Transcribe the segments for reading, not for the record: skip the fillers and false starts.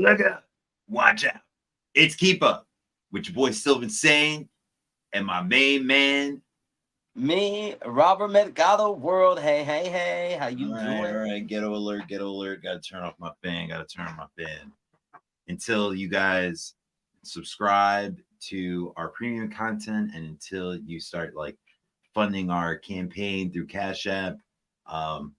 Look out. Watch out. It's Keep Up with your boy stillvinsane and my main man. Me, Robert Mercado World. Hey, hey, hey. How you All doing? right. Ghetto alert, ghetto alert. Gotta turn off my fan. Gotta turn off my fan. Until you guys subscribe to our premium content and until you start like funding our campaign through Cash App. Um,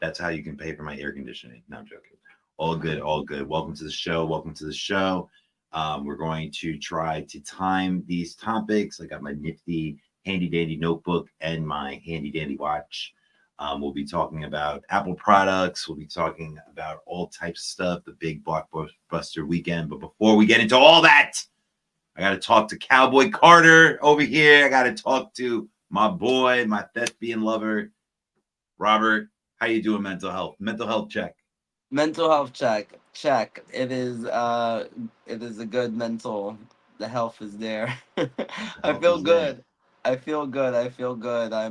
that's how you can pay for my air conditioning. No, I'm joking. All good, all good. Welcome to the show. Welcome to the show. We're going to try to time these topics. I got my nifty, handy dandy notebook and my handy dandy watch. We'll be talking about Apple products. We'll be talking about all types of stuff, the big blockbuster weekend. But before we get into all that, I got to talk to Cowboy Carter over here. I got to talk to my boy, my thespian lover, Robert. How you doing, mental health? Mental health check. Mental health check. Check. It is a good mental. The health is there. The I health feel is there. good. I feel good. I feel good. I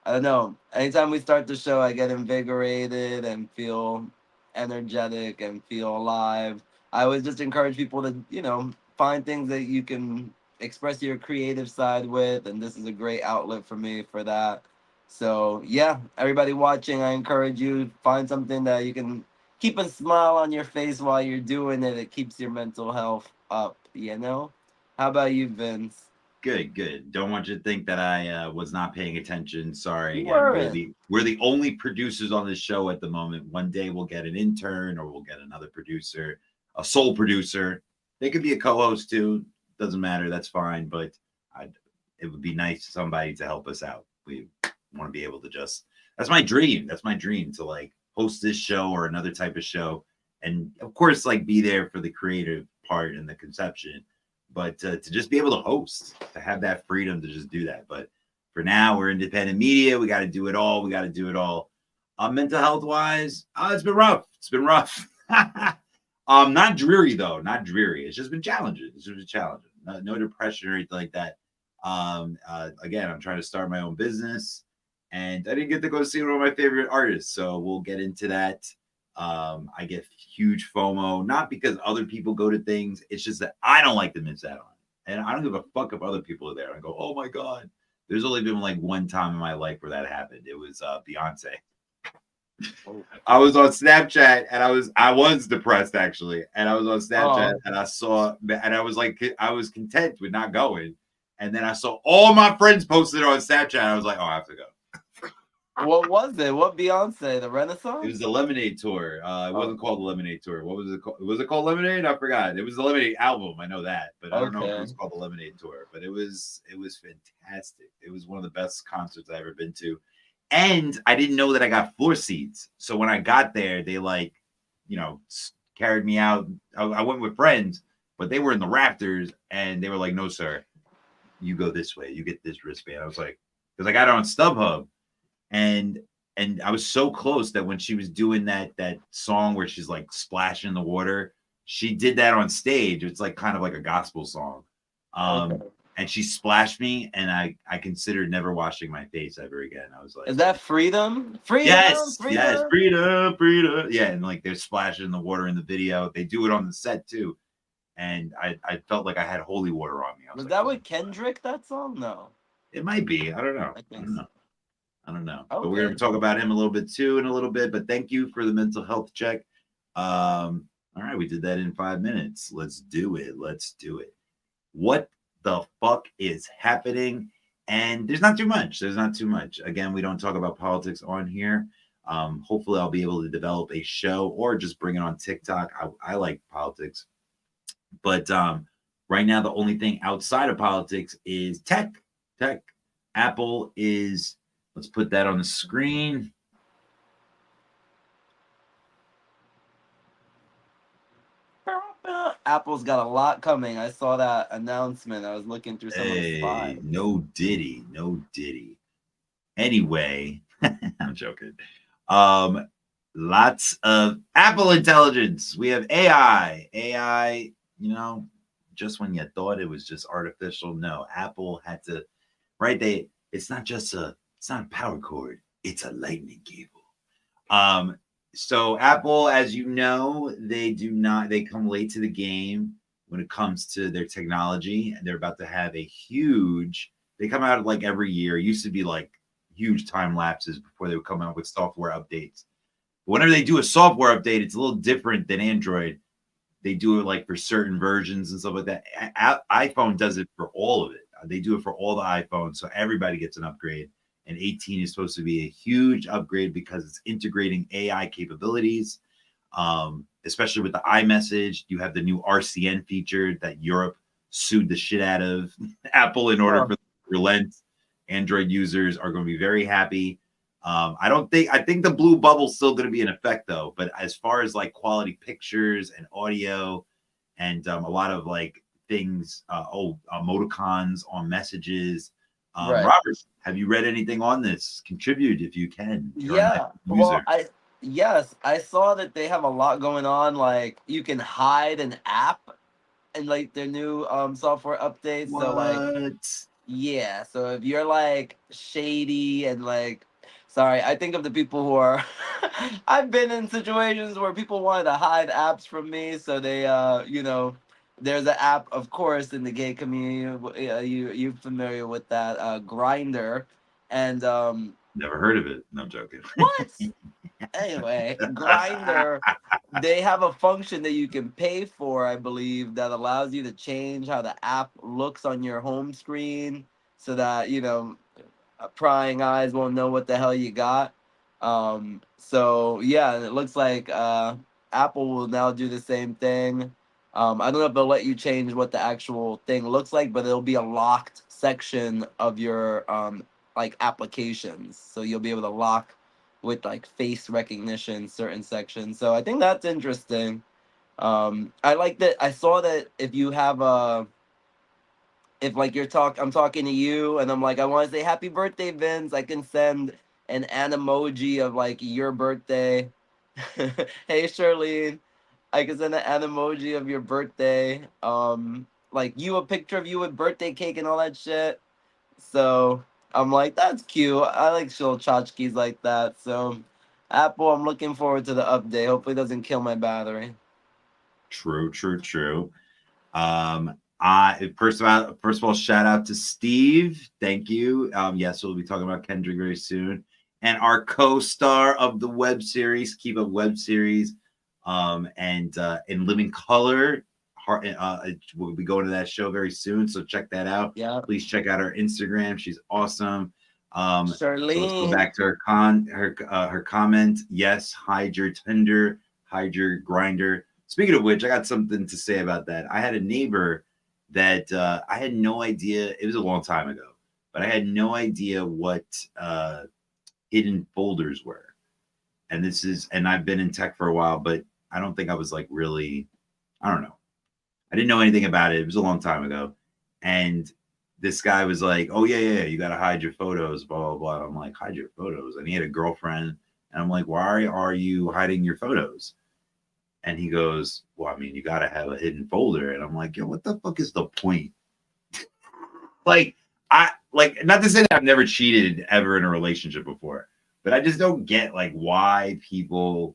don't know. Anytime we start the show, I get invigorated and feel energetic and feel alive. I always just encourage people to, find things that you can express your creative side with, and this is a great outlet for me for that. So yeah, everybody watching, I encourage you find something that you can keep a smile on your face while you're doing it. It keeps your mental health up. You know. How about you, Vince? Good, good. Don't want you to think that I was not paying attention. Sorry You again. We're weren't. the only producers on this show at the moment. One day we'll get an intern or we'll get another producer, a sole producer. They could be a co-host too. Doesn't matter. That's fine. But it would be nice somebody to help us out. We want to be able to just. That's my dream. That's my dream to like host this show or another type of show, and of course like be there for the creative part and the conception, but to just be able to host, to have that freedom to just do that. But for now, we're independent media. We got to do it all. We got to do it all. Mental health wise, it's been rough. It's been rough. Not dreary though. Not dreary. It's just been challenging. It's just been challenging. No depression or anything like that. Again, I'm trying to start my own business, and I didn't get to go see one of my favorite artists. So we'll get into that. I get huge FOMO, not because other people go to things. It's just that I don't like to miss out on it. And I don't give a fuck if other people are there. I go, oh my God. There's only been like one time in my life where that happened. It was Beyonce. I was on Snapchat and I was depressed actually. And I was on Snapchat Oh, and I saw and I was like I was content with not going. And then I saw all my friends posted on Snapchat. I was like, oh, I have to go. what was it? What Beyonce? The It was Renaissance? the Lemonade tour. It wasn't Okay. called the Lemonade tour. What was it called? Was it called Lemonade? I forgot. It was the Lemonade album. I know that, but I don't know if it Okay. was called the Lemonade tour. But it was fantastic. It was one of the best concerts I've ever been to, and I didn't know that I got floor seats. So when I got there, they like, carried me out. I went with friends, but they were in the rafters, and they were like, "No, sir, you go this way. You get this wristband." I was like, because I got it on StubHub, and I was so close that when she was doing that song where she's like splashing in the water, she did that on stage. It's like kind of like a gospel song. Um, Okay. and she splashed me, and I considered never washing my face ever again. I was like, Is that freedom? Freedom, yes, freedom. freedom, freedom. Yeah, and like they're splashing in the water in the video. They do it on the set too. And I felt like I had holy water on me. I was Was like, that oh, with Kendrick? That song? No, it might be. I don't know. I I think don't so. know. I don't know, but we're going Okay. to talk about him a little bit too in a little bit. But thank you for the mental health check. All right, we did that in 5 minutes. Let's do it. Let's do it. What the fuck is happening? And there's not too much. There's not too much. Again, we don't talk about politics on here. Hopefully, I'll be able to develop a show or just bring it on TikTok. I like politics, but right now the only thing outside of politics is tech. Tech. Apple is. Let's put that on the screen. Apple's got a lot coming. I saw that announcement. I was looking through some of the Hey, slides. no diddy, no diddy. Anyway, I'm joking. Um, Lots of Apple intelligence. We have AI. AI, just when you thought it was just artificial, no, Apple had to, right? It's not a power cord, it's a lightning cable. Um, So Apple, as you know, they come late to the game when it comes to their technology. And they're about to have a huge, they come out like every year. It used to be like huge time lapses before they would come out with software updates. But whenever they do a software update, it's a little different than Android. They do it like for certain versions and stuff like that. iPhone does it for all of it. They do it for all the iPhones, so everybody gets an upgrade. And 18 is supposed to be a huge upgrade because it's integrating AI capabilities, especially with the iMessage. You have the new RCN feature that Europe sued the shit out of Apple in order Huh. for relent. Android users are going to be very happy. I think the blue bubble's still going to be in effect though. But as far as like quality pictures and audio and a lot of like things, emoticons on messages. Right. Robert, have you read anything on this? Contribute if you can. You're an Yeah. iPhone Well, user. yes, I saw that they have a lot going on. Like you can hide an app and like their new software updates. So like What? yeah, so if you're like shady and like, sorry, I think of the people who are. I've been in situations where people wanted to hide apps from me, so they, there's an app, of course, in the gay community. You familiar with that? Grinder, and Never heard of it. No, I'm joking. what? Anyway, Grinder, they have a function that you can pay for, I believe, that allows you to change how the app looks on your home screen so that, prying eyes won't know what the hell you got. So yeah, and it looks like Apple will now do the same thing. I don't know if they'll let you change what the actual thing looks like, but it'll be a locked section of your like applications. So you'll be able to lock with like face recognition certain sections. So I think that's interesting. I like that. I saw that if you have a if like I'm talking to you and I'm like, I want to say happy birthday, Vince, I can send an emoji of like your birthday. Hey Charlene, I can send an emoji of your birthday. Like you a picture of you with birthday cake and all that shit. So I'm like, that's cute. I like little tchotchkes like that. So Apple, I'm looking forward to the update. Hopefully it doesn't kill my battery. True, true, true. I first of all, shout out to Steve. Thank you. Yes, we'll be talking about Kendrick very soon, and our co-star of the web series, Keep Up web series, and in Living Color. We'll be going to that show very soon, so check that out. Yeah. Please check out her Instagram. She's awesome. So let's go Charlene. back to her comment. Yes, hide your Tinder, hide your grinder. Speaking of which, I got something to say about that. I had a neighbor that I had no idea. It was a long time ago, but I had no idea what hidden folders were. And I've been in tech for a while, but I don't think I was like really, I don't know. I didn't know anything about it. It was a long time ago. And this guy was like, "Oh yeah, yeah, you got to hide your photos." Blah blah blah. I'm like, "Hide your photos?" And he had a girlfriend, and I'm like, "Why are you hiding your photos?" And he goes, "Well, I mean, you got to have a hidden folder." And I'm like, "Yo, what the fuck is the point?" Like, I like not to say that I've never cheated ever in a relationship before, but I just don't get like why people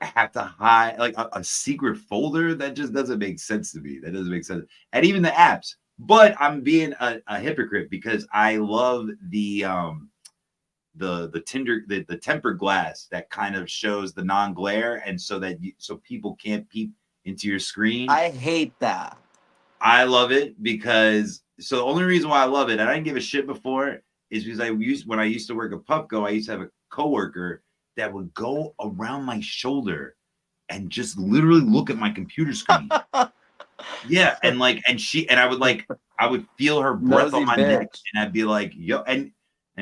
have to hide like a secret folder. That just doesn't make sense to me. That doesn't make sense. And even the apps. But I'm being a hypocrite because I love the Tinder the tempered glass that kind of shows the non-glare and so people can't peep into your screen. I hate that. I love it because so the only reason why I love it, and I didn't give a shit before, is because when I used to work at Pupco, I used to have a coworker that would go around my shoulder and just literally look at my computer screen. Yeah, I would feel her breath on Nosy my neck, bitch. and I'd be like, "Yo," and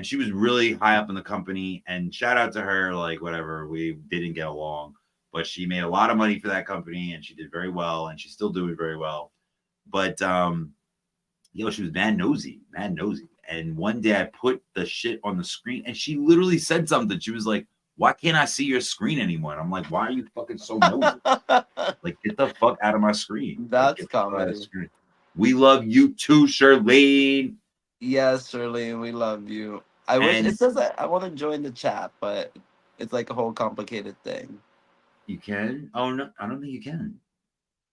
she was really high up in the company. And shout out to her, like whatever, we didn't get along, but she made a lot of money for that company, and she did very well, and she's still doing very well. But she was mad nosy, mad nosy. And one day I put the shit on the screen, and she literally said something. She was like, "Why can't I see your screen anymore?" And I'm like, "Why are you fucking so nosy? Like, get the fuck out of my screen. Like, That's get the fuck out of the comedy. screen." We love you too, Charlene. Yes, Shirley, we love you. I wish it And says that I want to join the chat, but It's like a whole complicated thing. You can? Oh no, I don't think you can.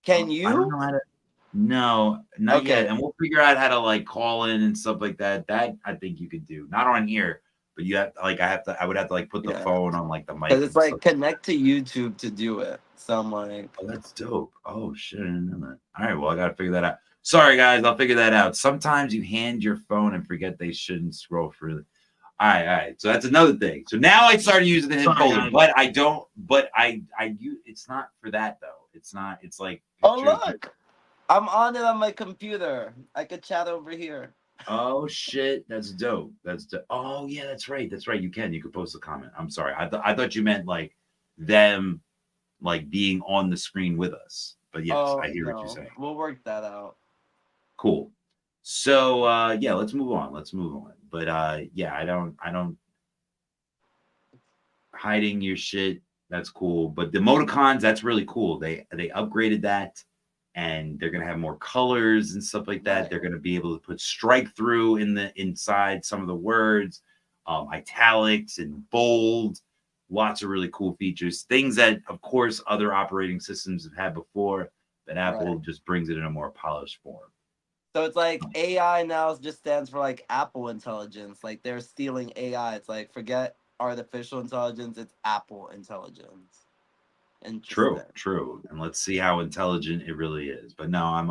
Can I don't you? know how to. No, not yet. Okay. And we'll figure out how to like call in and stuff like that. That I think you could do. Not on here, but you have to like I would have to like put the Yeah. phone on like the Because mic it's and stuff. like connect to YouTube to do it. So I'm like, Oh, that's dope. Oh shit, I didn't know that. All right, well I gotta figure that out. Sorry guys, I'll figure that out. Sometimes you hand your phone and forget they shouldn't scroll through. All right. So that's another thing. So now I started using the hidden sorry, folder, guys. but I don't. But I use. It's not for that though. It's not. It's like Oh, pictures. look. I'm on it on my computer. I could chat over here. Oh shit, that's dope. That's dope. Oh yeah, that's right. That's right. You can. You can post a comment. I'm sorry. I thought you meant like them like being on the screen with us. But yes, Oh, I hear what you're no. saying. We'll work that out. Cool. So yeah, let's move on. Let's move on. But yeah, I don't hiding your shit. That's cool. But the emoticons, that's really cool. They upgraded that, and they're gonna have more colors and stuff like that. Right. They're gonna be able to put strike through in the inside some of the words, italics and bold. Lots of really cool features. Things that, of course, other operating systems have had before, but Apple Right. just brings it in a more polished form. So it's like AI now just stands for like Apple intelligence. Like they're stealing AI. It's like forget artificial intelligence. It's Apple intelligence. Interesting. True. And let's see how intelligent it really is. But no, I'm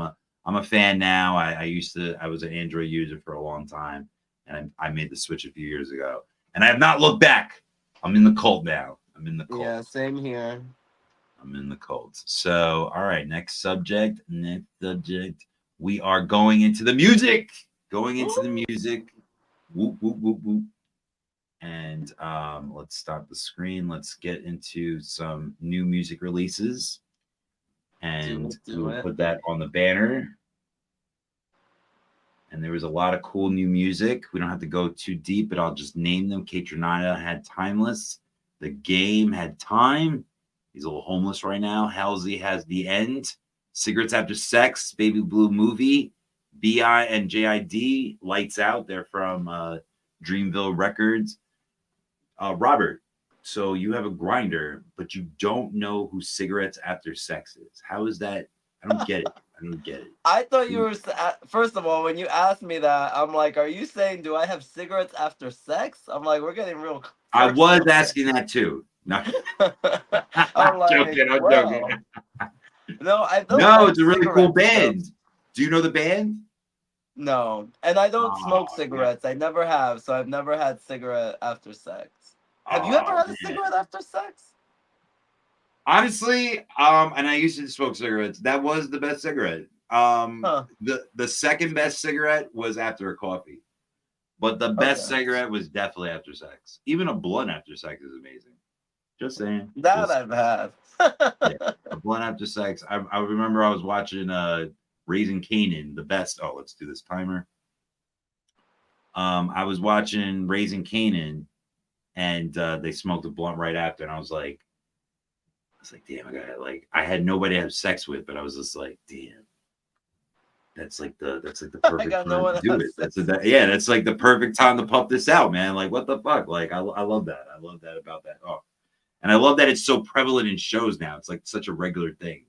a fan now. I was an Android user for a long time, and I made the switch a few years ago, and I have not looked back. I'm in the cult now. I'm in the cult. Yeah, same here. I'm in the cult. So, all right, next subject. Next subject. We are going into the music. Going into the music. Whoop whoop whoop whoop. And let's stop the screen. Let's get into some new music releases. Do And it, we do will it. put that on the banner. And there was a lot of cool new music. We don't have to go too deep, but I'll just name them. Katronada had Timeless. The Game had Time. He's a little homeless right now. Halsey has The End. Cigarettes After Sex, Baby Blue Movie. BI and JID, Lights Out. They're from Dreamville Records. Robert, so you have a grinder, but you don't know who Cigarettes After Sex is. How is that? I don't get it. I don't get it. I thought you were. First of all, when you asked me that, I'm like, "Are you saying do I have cigarettes after sex?" I'm like, "We're getting real I was personal." asking that too. No, I'm I'm like, joking. I'm joking. well, no, I don't No, like it's a really cool cigarettes though. band. Do you know the band? No, and I don't smoke Oh, yeah. cigarettes. I never have, so I've never had cigarette after sex. Have you ever Oh had a man. cigarette after sex? Honestly, and I used to smoke cigarettes. That was the best cigarette. Huh. The second best cigarette was after a coffee. But the best Okay. cigarette was definitely after sex. Even a blunt after sex is amazing. Just saying. That Just I've had. yeah. A blunt after sex. I remember I was watching Raising Canaan, the best. Oh, let's do this timer. I was watching Raising Canaan, and they smoked a blunt right after, and I was like, damn, I had nobody to have sex with, but I was just like, damn, that's like the I perfect got no time one to to do have it. sex. Yeah, that's like the perfect time to pump this out, man. Like, what the fuck? Like, I love that. I love that about that. Oh, and I love that it's so prevalent in shows now. It's like such a regular thing.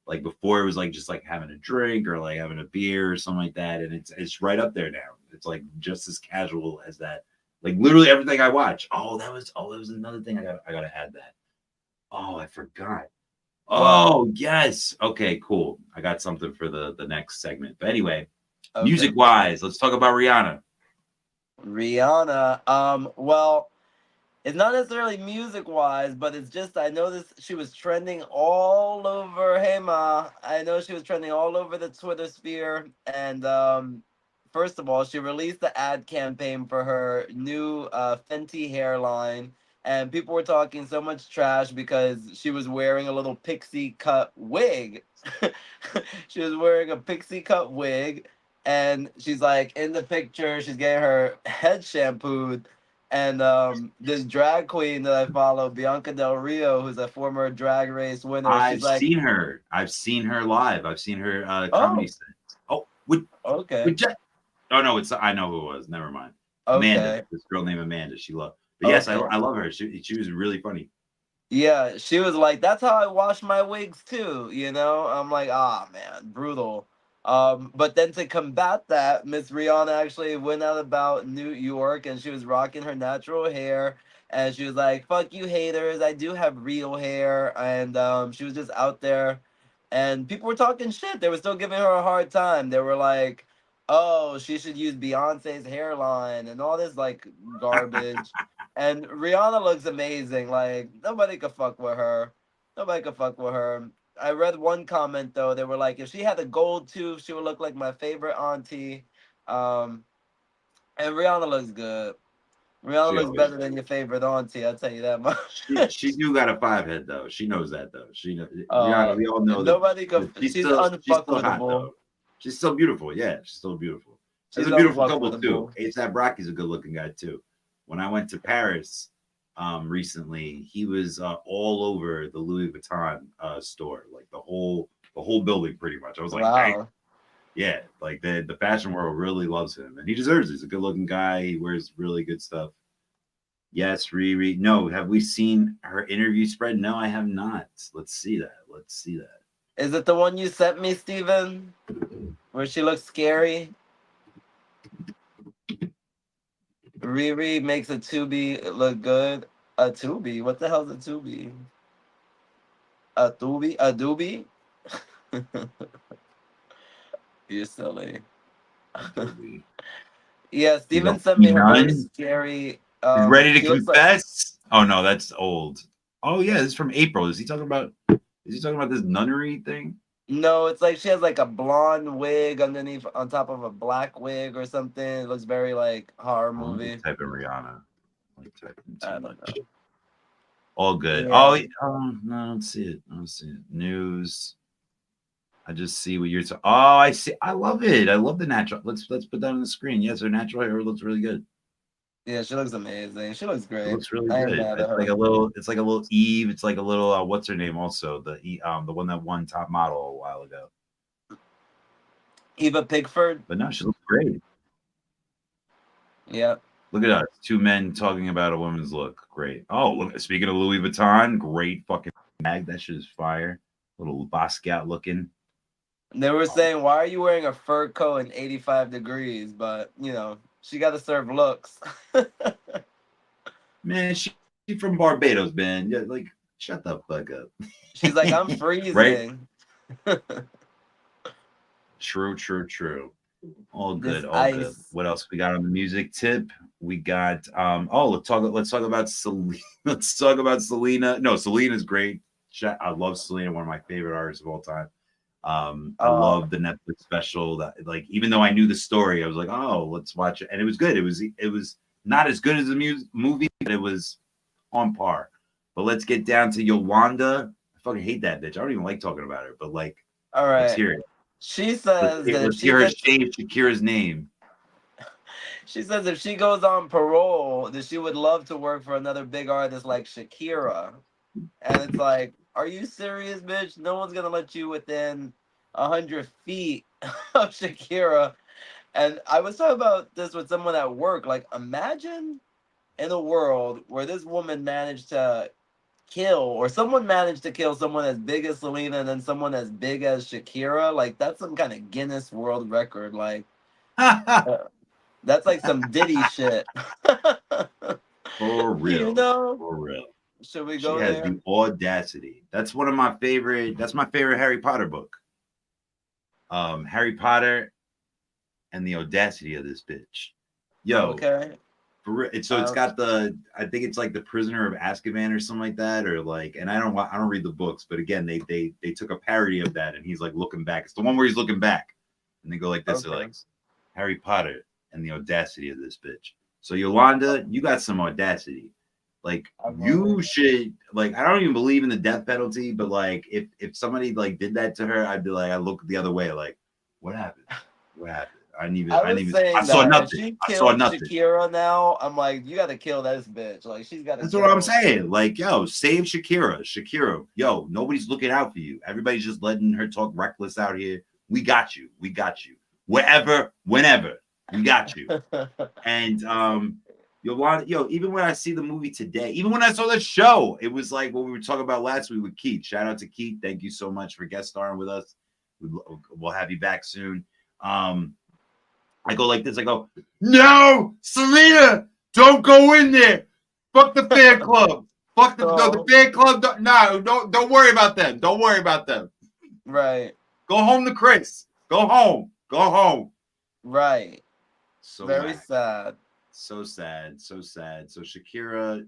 Like before, it was like just like having a drink or like having a beer or something like that, and it's right up there now. It's like just as casual as that. Like literally everything I watch. That was another thing I gotta add that. Oh, I forgot. What? Oh, yes. Okay, cool. I got something for the next segment. But anyway, Okay. music wise, let's talk about Rihanna. Rihanna. Well, it's not necessarily music wise, but it's just I noticed she was trending all over. Hey ma, I know she was trending all over the Twitter sphere. And first of all, she released the ad campaign for her new Fenty hairline, and people were talking so much trash because she was wearing a little pixie cut wig. She was wearing a pixie cut wig, and she's like in the picture, she's getting her head shampooed, and this drag queen that I follow, Bianca Del Rio, who's a former Drag Race winner, she's I've like, seen her. I've seen her live. I've seen her comedy "Oh, set. Oh, with okay, oh no, I know who it was. Never mind. Amanda. okay, This girl named Amanda. She loved. But yes, Okay. I love her. She was really funny. Yeah, she was like, "That's how I wash my wigs too." You know, I'm like, "Ah, man, brutal." But then to combat that, Miss Rihanna actually went out about New York and she was rocking her natural hair, and she was like, "Fuck you, haters! I do have real hair," and she was just out there, and people were talking shit. They were still giving her a hard time. They were like, "Oh, she should use Beyonce's hairline," and all this like garbage. And Rihanna looks amazing. Like nobody could fuck with her. Nobody could fuck with her. I read one comment though. They were like, if she had a gold tooth, she would look like my favorite auntie. Um, and Rihanna looks good. Rihanna She looks always better than your favorite auntie. I'll tell you that much. she do got a 5 head though. She knows that though. She know uh, Rihanna. We all know that, nobody could. that She's she's still hot unfuckwittable. though. She's still beautiful. Yeah, she's still beautiful. That's She's a beautiful couple too. unfuckwittable. ASAP Rocky's a good looking guy too. When I went to Paris recently, he was all over the Louis Vuitton store, like the whole building pretty much. I was like, dang, Wow. yeah, like the fashion world really loves him, and he deserves it. He's a good looking guy. He wears really good stuff. Yes, Riri. No, have we seen her interview spread? No, I have not. Let's see that. Let's see that. Is it the one you sent me, Steven? Where she looks scary? Riri makes a Tubi look good. A Tubi? What the hell's a Tubi? A Tubi? A Doobie? You're silly. Adobe. Yeah, He's a Steven sent me her really none. scary. He's ready to She looks like confess. Oh no, that's old. Oh yeah, this is from April. Is he talking about? Is he talking about this nunnery thing? no, it's like she has like a blonde wig underneath on top of a black wig or something. It looks very like horror Oh, let me movie. type in Rihanna. Like typing I too don't much. know. All good. Oh, Yeah. no, I don't see it. I don't see it. News. I just see what you're talking. Oh, I see. I love it. I love the natural. Let's put that on the screen. Yes, her natural hair looks really good. Yeah, she looks amazing. She looks It great. looks really I ain't good. mad at It's like her. a little. It's like a little Eve. It's like a little. What's her name? Also the one that won top model a while ago. Eva Pigford. But no, she looks great. Yep. Look at us, two men talking about a woman's look. Great. Oh, look. Speaking of Louis Vuitton, great fucking bag. That shit is fire. Little Basquiat looking. They were Oh, saying, "Why are you wearing a fur coat in 85 degrees?" But you know, she got to serve looks. man, she from Barbados, man. Yeah, like shut the fuck up. She's like, "I'm Right? freezing." True, true, true. All This good, all good. ice. What else we got on the music tip? We got let's talk about Selena. Let's talk about Selena. No, Selena's great. I love Selena, one of my favorite artists of all time. I Uh, love the Netflix special that like even though I knew the story, I was like, oh, let's watch it. And it was good. It was not as good as the movie, but it was on par. But let's get down to Yolanda. I fucking hate that bitch. I don't even like talking about her, but like, all let's right. hear it. She says that if Let's she hear her gets, shave Shakira's name. she says if she goes on parole, that she would love to work for another big artist like Shakira. And it's like, are you serious, bitch? No one's gonna let you within 100 feet of Shakira. And I was talking about this with someone at work. Like, imagine in a world where this woman managed to kill, or someone managed to kill someone as big as Selena and then someone as big as Shakira. Like, that's some kind of Guinness World Record. Like, uh, that's like some Diddy shit. For You real. know? For real. Should we She go has there? the audacity. That's one of my favorite. That's my favorite Harry Potter book. Harry Potter and the audacity of this bitch. Yo, Okay. so it's got the I think it's like the Prisoner of Azkaban or something like that, or like, and I don't read the books, but again they took a parody of that, and he's like looking back. It's the one where he's looking back, and they go like this, they're Okay. like Harry Potter and the audacity of this bitch. So Yolanda, you got some audacity. Like you should like I don't even believe in the death penalty, but like if somebody like did that to her, I'd be like I look the other way, like what happened? What happened? I I didn't was even I saying saw that if nothing. she I saw killed nothing. Shakira now, I'm like, you got to kill this bitch. Like, she's got to That's what I'm go. saying. Like, yo, save Shakira. Shakira, yo, nobody's looking out for you. Everybody's just letting her talk reckless out here. We got you. We got you. Wherever, whenever, we got you. And Even when I see the movie today, even when I saw the show, it was like what we were talking about last week with Keith. Shout out to Keith. Thank you so much for guest starring with us. We'll have you back soon. I go like this. I go, no, Selena, don't go in there. Fuck the fan club. Fuck the fan club. Don't worry about them. Don't worry about them. Right. Go home to Chris. Go home. Go home. Right. So very sad. So sad. So sad. So Shakira,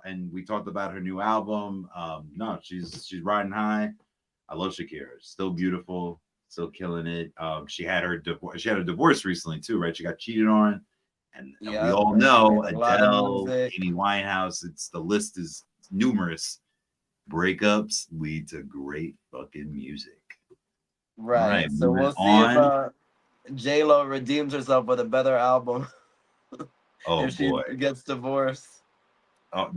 and we talked about her new album. No, she's riding high. I love Shakira. Still beautiful. Still killing it. She had a divorce recently too, right? She got cheated on, and we all know Adele, Amy Winehouse. The list is numerous. Breakups lead to great fucking music. Right. So we'll see if J-Lo redeems herself with a better album. If she gets divorced. Oh,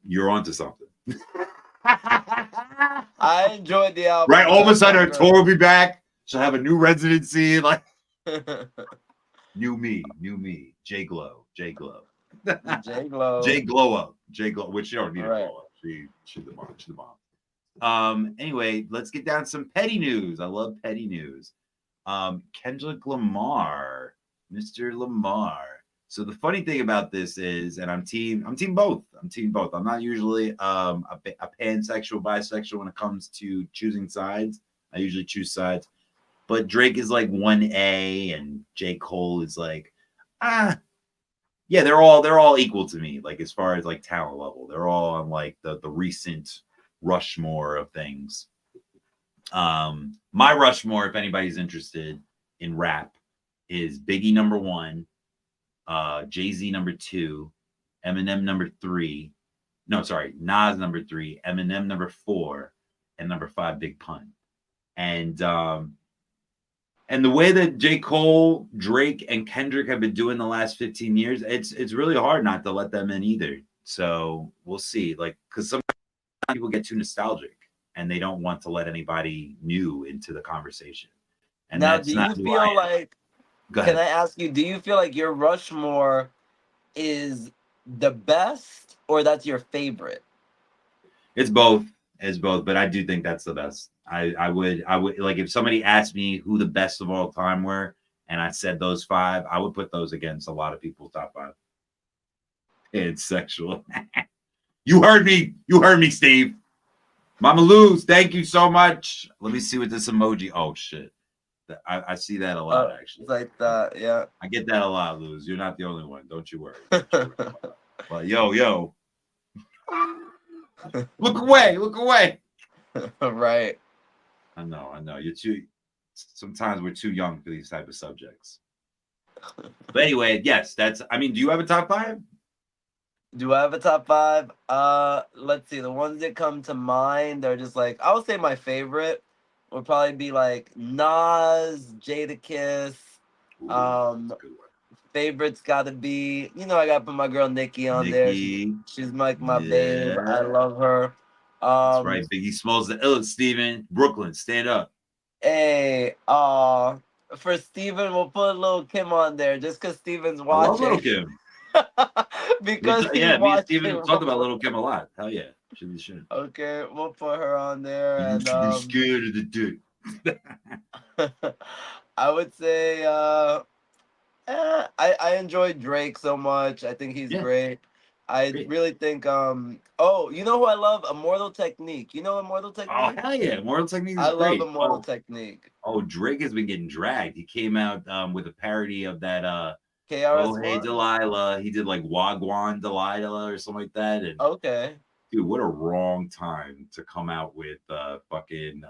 you're onto something. I enjoyed the album. Right, all of a sudden her tour will be back. She'll have a new residency, like new me, J Glow, Glow up, which she don't need a glow up. She's the bomb. Anyway, let's get down some petty news. I love petty news. Kendrick Lamar, Mr. Lamar. So the funny thing about this is, and I'm team both. I'm not usually a pansexual, bisexual when it comes to choosing sides. I usually choose sides, but Drake is like 1A, and J. Cole is like, yeah, they're all equal to me. Like as far as like talent level, they're all on like the recent Rushmore of things. My Rushmore, if anybody's interested in rap, is Biggie number 1. Jay-Z number 2, Eminem number 3. No, sorry, Nas number 3, Eminem number 4, and number 5, Big Pun. And the way that J. Cole, Drake, and Kendrick have been doing the last 15 years, it's really hard not to let them in either. So we'll see. Like, because some people get too nostalgic and they don't want to let anybody new into the conversation. And now, do you feel like? Can I ask you, do you feel like your Rushmore is the best or that's your favorite? It's both. But I do think that's the best. I would like if somebody asked me who the best of all time were and I said those 5, I would put those against a lot of people's top 5. It's sexual. You heard me, Steve. Mama Luz, thank you so much. Let me see what this emoji. Oh shit. I see that a lot, actually. It's like that, yeah. I get that a lot, Luz. You're not the only one. Don't you worry. But yo. Look away. Right. I know. Sometimes we're too young for these type of subjects. But anyway, yes, do you have a top 5? Do I have a top 5? Let's see. The ones that come to mind are just like, I would say my favorite would probably be like Nas, Jadakiss. Favorite's got to be, I got to put my girl Nicki on there. She's like my babe. I love her. That's right. Biggie Smalls the illest. Steven, Brooklyn, stand up. Hey, for Steven, we'll put Lil Kim on there just because Steven's watching. I love Lil Kim. Because me and Steven talked about Lil Kim a lot. Hell yeah. Should be sure. Okay, we'll put her on there. You and should be scared of the dick. I would say I enjoy Drake so much. I think he's great. I really think you know who I love? Immortal Technique. You know Immortal Technique? Oh hell yeah, Immortal Technique is great. I love Immortal Technique. Oh, Drake has been getting dragged. He came out with a parody of that KRS-One? Oh Hey Delilah. He did like Wagwan Delilah or something like that. And okay. Dude, what a wrong time to come out with fucking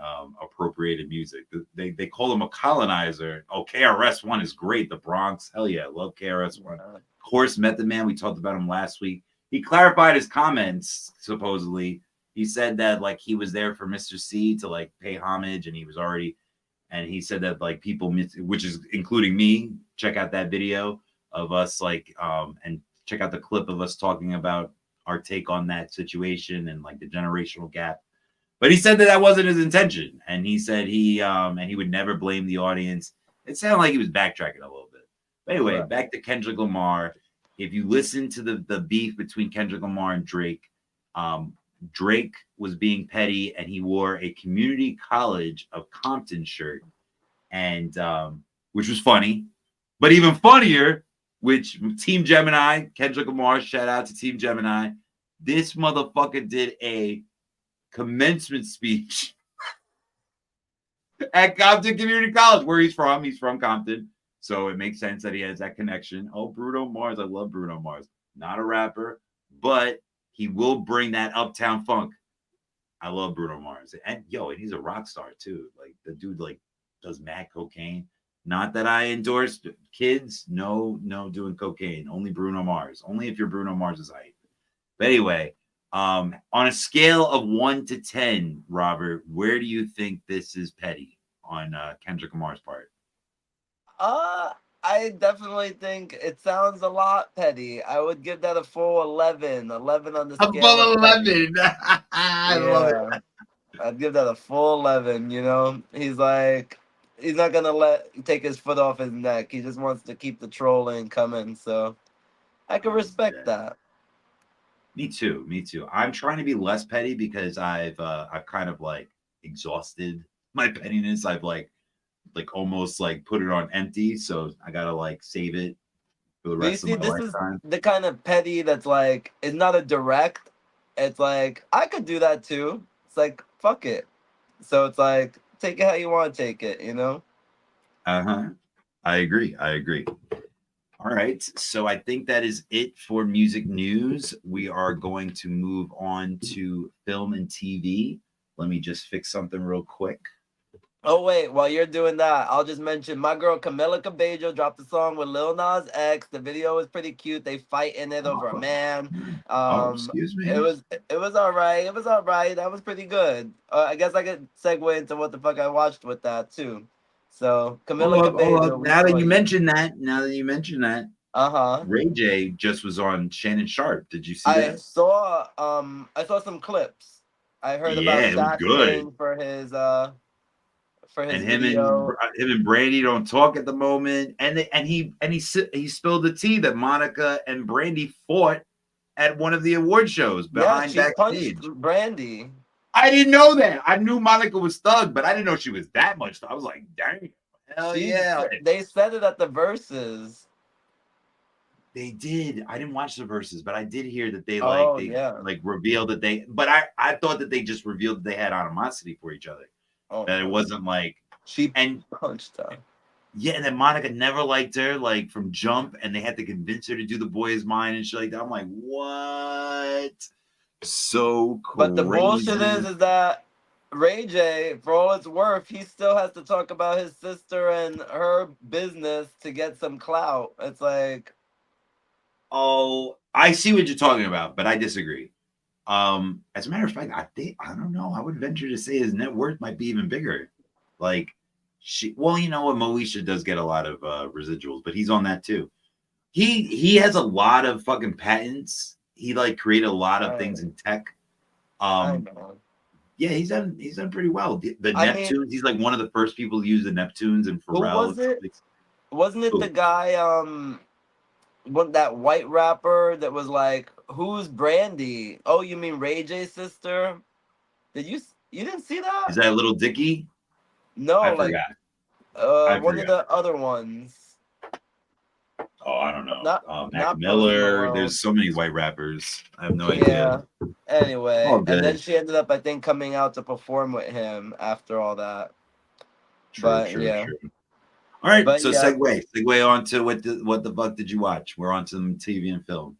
appropriated music. They call him a colonizer. Oh, KRS-One is great. The Bronx, hell yeah, love KRS-One. Of course, Method Man, we talked about him last week. He clarified his comments, supposedly. He said that like he was there for Mr. C to like pay homage, and he said that like people, which is including me, check out that video of us like and check out the clip of us talking about our take on that situation and like the generational gap. But he said that wasn't his intention, and he said he would never blame the audience. It sounded like he was backtracking a little bit, Anyway, Right. back to Kendrick Lamar. If you listen to the beef between Kendrick Lamar and Drake, um, Drake was being petty and he wore a Community College of Compton shirt, and which was funny, but even funnier, which Team Gemini, Kendrick Lamar, shout out to Team Gemini. This motherfucker did a commencement speech at Compton Community College, where he's from. He's from Compton. So it makes sense that he has that connection. Oh, Bruno Mars. I love Bruno Mars. Not a rapper, but he will bring that uptown funk. I love Bruno Mars. And and he's a rock star too. Like the dude like does mad cocaine. Not that I endorse kids. No, no doing cocaine. Only Bruno Mars. Only if you're Bruno Mars's height. But anyway, on a scale of 1 to 10, Robert, where do you think this is petty on Kendrick Lamar's part? Uh, I definitely think it sounds a lot petty. I would give that a full 11. 11 on the scale Above of petty. 11. I love it. Yeah, I'd give that a full 11. You know, he's not gonna take his foot off his neck. He just wants to keep the trolling coming. So I can I'm respect dead. that. Me too. Me too. I'm trying to be less petty because I've kind of like exhausted my pettiness. I've like almost like put it on empty. So I gotta like save it for the But you rest of see, my this is lifetime. the kind of petty that's like, it's not a direct. It's like, I could do that too. It's like, fuck it. So it's like, take it how you want to take it, you know? Uh-huh. I agree. I agree. All right. So I think that is it for music news. We are going to move on to film and TV. Let me just fix something real quick. Oh, wait, while you're doing that, I'll just mention my girl Camila Cabello dropped a song with Lil Nas X. The video was pretty cute. They fight in it over a Oh, man. excuse It me. was all right. It was all right. That was pretty good. I guess I could segue into what the fuck I watched with that too. So Camila Hold up, hold up. Cabello recently. Now that you mention that, Uh-huh. Ray J just was on Shannon Sharp. Did you see that? I saw some clips. I heard about Yeah, it was Shaq good. staying for And his video. him and Brandy don't talk at the moment. And he spilled the tea that Monica and Brandy fought at one of the award shows Yeah, behind she punched backstage. Brandy. I didn't know that. I knew Monica was thug, but I didn't know she was that much. I was like, dang, hell yeah. They said it at the verses. They did. I didn't watch the verses, but I did hear that they Oh they yeah. like revealed that they. But I thought that they just revealed that they had animosity for each other. Oh That it no. wasn't like She and punched her. yeah, and then Monica never liked her like from jump, and they had to convince her to do the boy is mine and shit like that. I'm like, what? So But the bullshit crazy. is that Ray J, for all it's worth, he still has to talk about his sister and her business to get some clout. It's like, Oh, I see what you're talking about, but I disagree. As a matter of fact, I don't know. I would venture to say his net worth might be even bigger. Like well, you know what, Moesha does get a lot of residuals, but he's on that too. He has a lot of fucking patents. He like created a lot of I, things in tech. I Um, know. yeah, he's done pretty well. The I mean, Neptunes, he's like one of the first people to use the Neptunes and who Pharrell. was it? Wasn't it the Ooh, guy, that white rapper that was like, "Who's Brandy?" Oh, you mean Ray J's sister? You didn't see that? is that Little Dicky? No, I like forgot. I one of forgot. the other ones. Oh, I don't know. Mac Not Post Miller. Malone. There's so many white rappers. I have no idea. Yeah. Anyway, All and then good. she ended up, I think, coming out to perform with him after all that. True, But true, yeah, true. All right, but so yeah. segue on to what the fuck did you watch? We're on to some TV and film.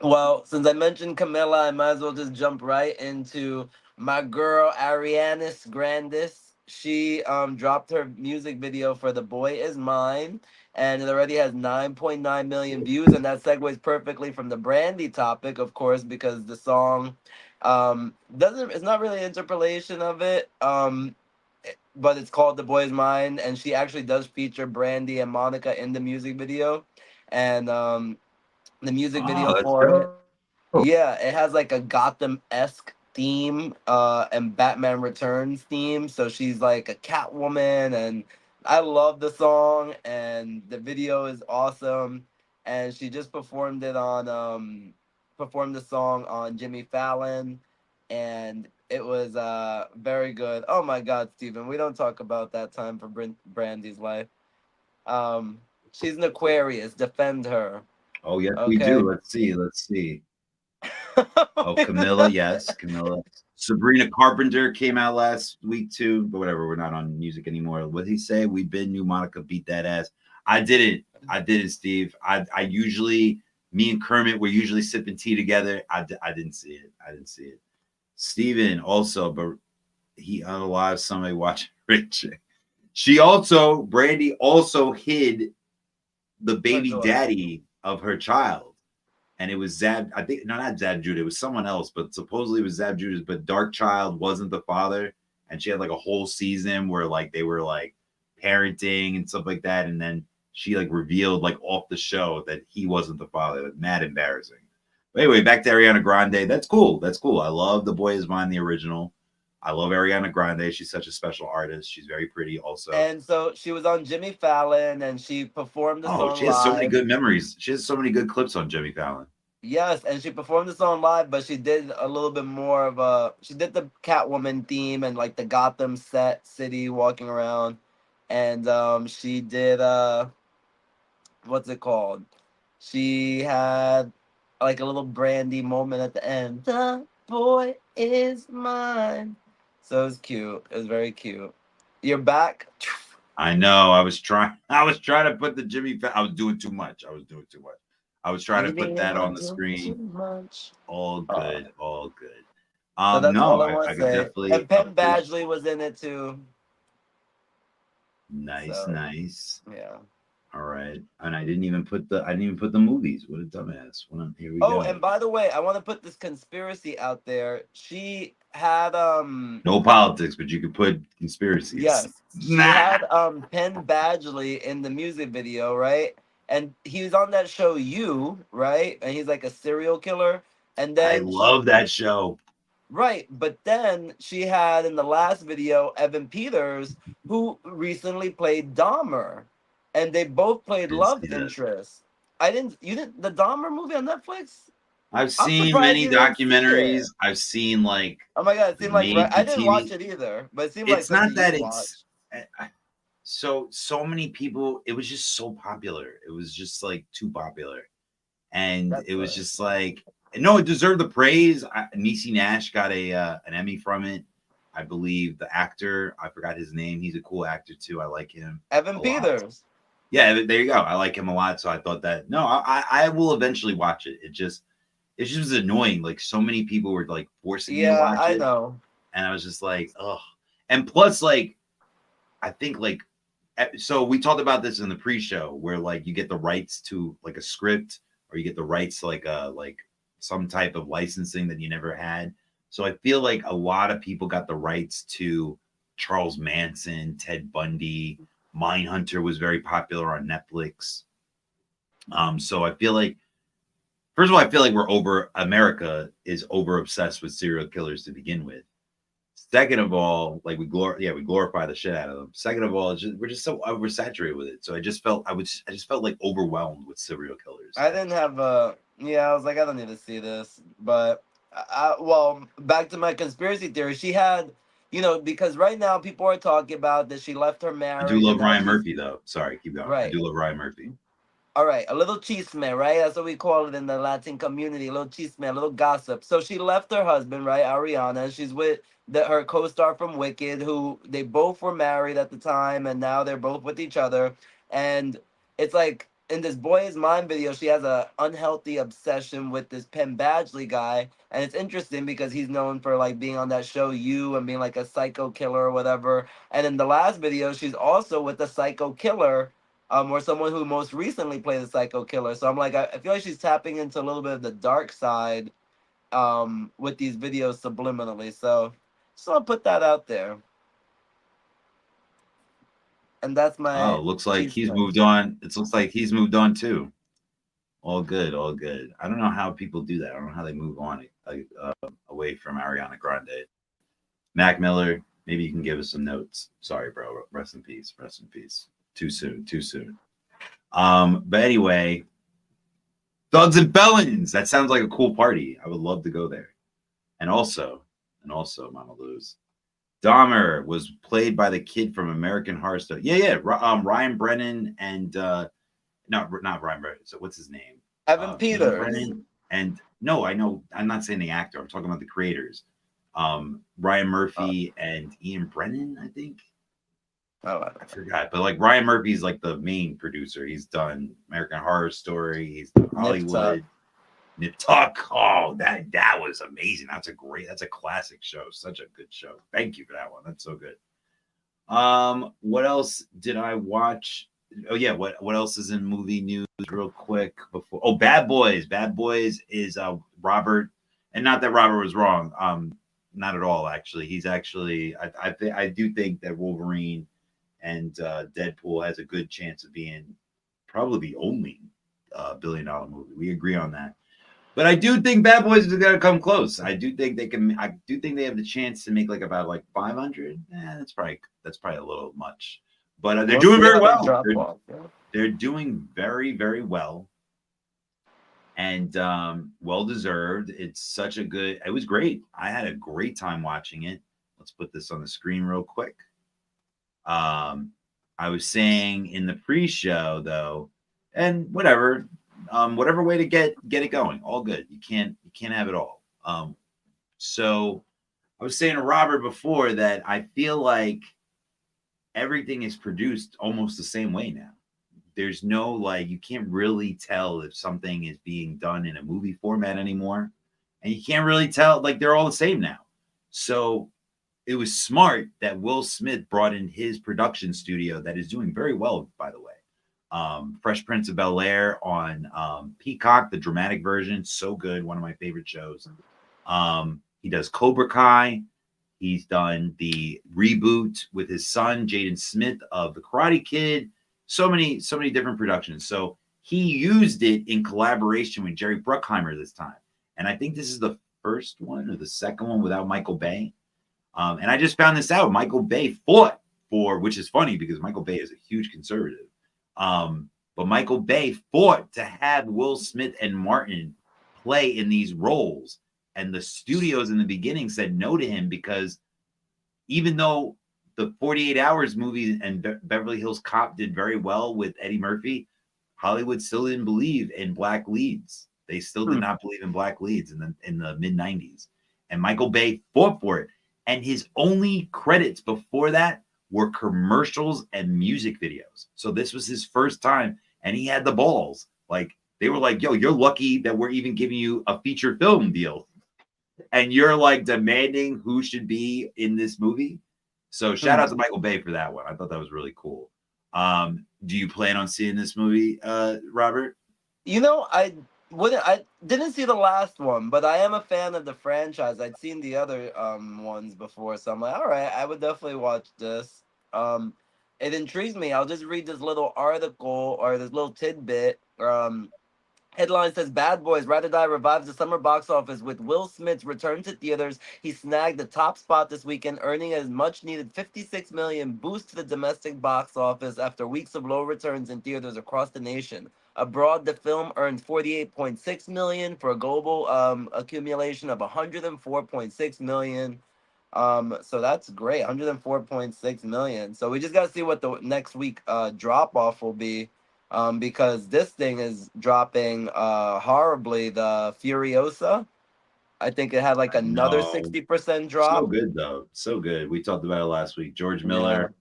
Well, since I mentioned Camilla, I might as well just jump right into my girl Arianis Grandis. She dropped her music video for "The Boy Is Mine," and it already has 9.9 million views, and that segues perfectly from the Brandy topic, of course, because the song doesn't it's not really an interpolation of it. But it's called "The Boy Is Mine," and she actually does feature Brandy and Monica in the music video, and the music video Oh, that's for it, dope. yeah, it has like a Gotham-esque theme, and Batman Returns theme. So she's like a Catwoman, and I love the song, and the video is awesome. And she just performed it on performed the song on Jimmy Fallon, and it was very good. Oh my God, Stephen, we don't talk about that time for Brandy's life. Um, she's an Aquarius. Defend her, Oh yes, we okay? do. Let's see. Let's see. Oh, Camilla, yes, Camilla. Sabrina Carpenter came out last week too, but whatever. We're not on music anymore. What did he say? We been knew Monica beat that ass. I didn't. I didn't, Steve. I usually me and Kermit were usually sipping tea together. I didn't see it. I didn't see it. Steven also, but he unalive somebody watching Rich. She also, Brandy also hid the Her baby daughter. daddy of her child. And it was Zab, I think, no, not Zab Judah, it was someone else, but supposedly it was Zab Judah, but Dark Child wasn't the father. And she had like a whole season where like they were like parenting and stuff like that. And then she like revealed like off the show that he wasn't the father. Like, mad embarrassing. But anyway, back to Ariana Grande. That's cool. That's cool. I love The Boy Is Mine, the original. I love Ariana Grande. She's such a special artist. She's very pretty also. And so she was on Jimmy Fallon, and she performed the Oh, song she has so many live. good memories. She has so many good clips on Jimmy Fallon. Yes, and she performed the song live, but she did a little bit more of a. She did the Catwoman theme and like the Gotham set city walking around, and she did what's it called? She had like a little Brandy moment at the end. The boy is mine. So it was cute. It was very cute. You're back. I know. I was trying. I was trying to put the I was doing too much. I was doing too much. I was trying to put Leaving that on on the too screen. much. All Uh, good. All good. so that's No, all I I want to could say. definitely And Penn appreciate. Badgley was in it too. Nice, So nice. yeah. All right. And I didn't even put the movies. What a dumbass. Here we Oh, go. and by the way, I want to put this conspiracy out there. She had No politics, but you could put conspiracies. yes, she Nah. had Penn Badgley in the music video, right? And he was on that show You, right? And he's like a serial killer. And I then she love that show. right, but then she had in the last video Evan Peters, who recently played Dahmer, and they both played I didn't love see that. interests. I didn't. You didn't. The Dahmer movie on Netflix. I've I'm seen surprised many you didn't see it. documentaries. I've seen like Oh my god, it seemed like made I for didn't watch TV. it either, but it seemed like It's something not you that it's watched. so many people. It was just so popular. It was just like too popular, and That's it was good. just like no, it deserved the praise. Niecy Nash got a an Emmy from it. I believe the actor. I forgot his name. He's a cool actor too. I like him Evan a lot. Peters. Yeah, there you go. I like him a lot. So I thought that no, I will eventually watch it. It just was annoying. Like so many people were like forcing me to Yeah, watch I it, know. and I was just like, ugh. And plus, like I think like so we talked about this in the pre-show where like you get the rights to like a script or you get the rights to like some type of licensing that you never had. So I feel like a lot of people got the rights to Charles Manson, Ted Bundy, Mindhunter was very popular on Netflix. So I feel like first of all, I feel like we're over America is over obsessed with serial killers to begin with. Second of all, like we glorify the shit out of them. Second of all, we're just so oversaturated with it. So I just felt like overwhelmed with serial killers. I didn't have a. Yeah, I was like, I don't need to see this. But, well, back to my conspiracy theory. She had, because right now people are talking about that she left her I do marriage and love now Ryan she's Murphy though. Sorry, keep going. I right. do love Ryan Murphy. All right, a little chisme, right? That's what we call it in the Latin community. A little chisme, a little gossip. So she left her husband, right, Ariana. She's with her co-star from Wicked, who they both were married at the time, and now they're both with each other. And it's like in this Boy Is Mine video, she has a unhealthy obsession with this Penn Badgley guy, and it's interesting because he's known for like being on that show You and being like a psycho killer or whatever. And in the last video, she's also with a psycho killer or someone who most recently played a psycho killer. So I'm like, I feel like she's tapping into a little bit of the dark side with these videos subliminally. So just want to put that out there. And that's Oh, my looks like he's cheeseman. moved on. It looks like he's moved on too. All good, all good. I don't know how people do that. I don't know how they move on away from Ariana Grande. Mac Miller, Maybe you can give us some notes. Sorry, bro. Rest in peace. Rest in peace. Too soon. Too soon. But anyway, Thugs and Felons. That sounds like a cool party. I would love to go there. And also, Mama Lou's, Dahmer was played by the kid from American Horror Story. Yeah. Ryan Brennan and not Ryan Brennan. So what's his name? Evan Ian Peters. Brennan. And no, I know. I'm not saying the actor. I'm talking about the creators. Ryan Murphy and Ian Brennan, I think. Oh, I forgot, but like Ryan Murphy's like the main producer. He's done American Horror Story. He's done Hollywood. Nip Tuck. Oh, that was amazing. That's a classic show. Such a good show. Thank you for that one. That's so good. What else did I watch? Oh yeah, what else is in movie news real quick before? Oh, Bad Boys. Bad Boys is Robert, and not that Robert was wrong. Not at all. Actually, he's actually I do think that Wolverine and Deadpool has a good chance of being probably the only billion-dollar movie. We agree on that. But I do think Bad Boys is going to come close. I do think they can. I do think they have the chance to make like about like 500. That's probably a little much. But they're doing very well. They're doing very, very well, and well deserved. It's such a good. It was great. I had a great time watching it. Let's put this on the screen real quick. I was saying in the pre-show though, and whatever way to get it going, all good. You can't have it all. So I was saying to Robert before that I feel like everything is produced almost the same way now. There's no like you can't really tell if something is being done in a movie format anymore, and you can't really tell like they're all the same now. So it was smart that Will Smith brought in his production studio that is doing very well, by the way. Fresh Prince of Bel-Air on Peacock, the dramatic version, so good, one of my favorite shows. He does Cobra Kai. He's done the reboot with his son, Jaden Smith of The Karate Kid. So many different productions. So he used it in collaboration with Jerry Bruckheimer this time. And I think this is the first one or the second one without Michael Bay. And I just found this out. Michael Bay fought for, which is funny because Michael Bay is a huge conservative. But Michael Bay fought to have Will Smith and Martin play in these roles. And the studios in the beginning said no to him because even though the 48 Hours movie and Beverly Hills Cop did very well with Eddie Murphy, Hollywood still didn't believe in black leads. They still did not believe in black leads in the mid-90s. And Michael Bay fought for it. And his only credits before that were commercials and music videos. So this was his first time, and he had the balls. Like, they were like, yo, you're lucky that we're even giving you a feature film deal. And you're like demanding who should be in this movie. So shout out to Michael Bay for that one. I thought that was really cool. Do you plan on seeing this movie, Robert? You know, I didn't see the last one, but I am a fan of the franchise. I'd seen the other ones before, so I'm like, all right, I would definitely watch this. It intrigues me. I'll just read this little article or this little tidbit. Headline says Bad Boys Ride or Die revives the summer box office with Will Smith's return to theaters. He snagged the top spot this weekend, earning a much-needed $56 million boost to the domestic box office after weeks of low returns in theaters across the nation. Abroad, the film earned $48.6 million for a global accumulation of $104.6 million. So that's great, $104.6 million. So we just got to see what the next week drop-off will be. Because this thing is dropping horribly. The Furiosa, I think it had like another 60% drop. So good though, so good. We talked about it last week. George Miller,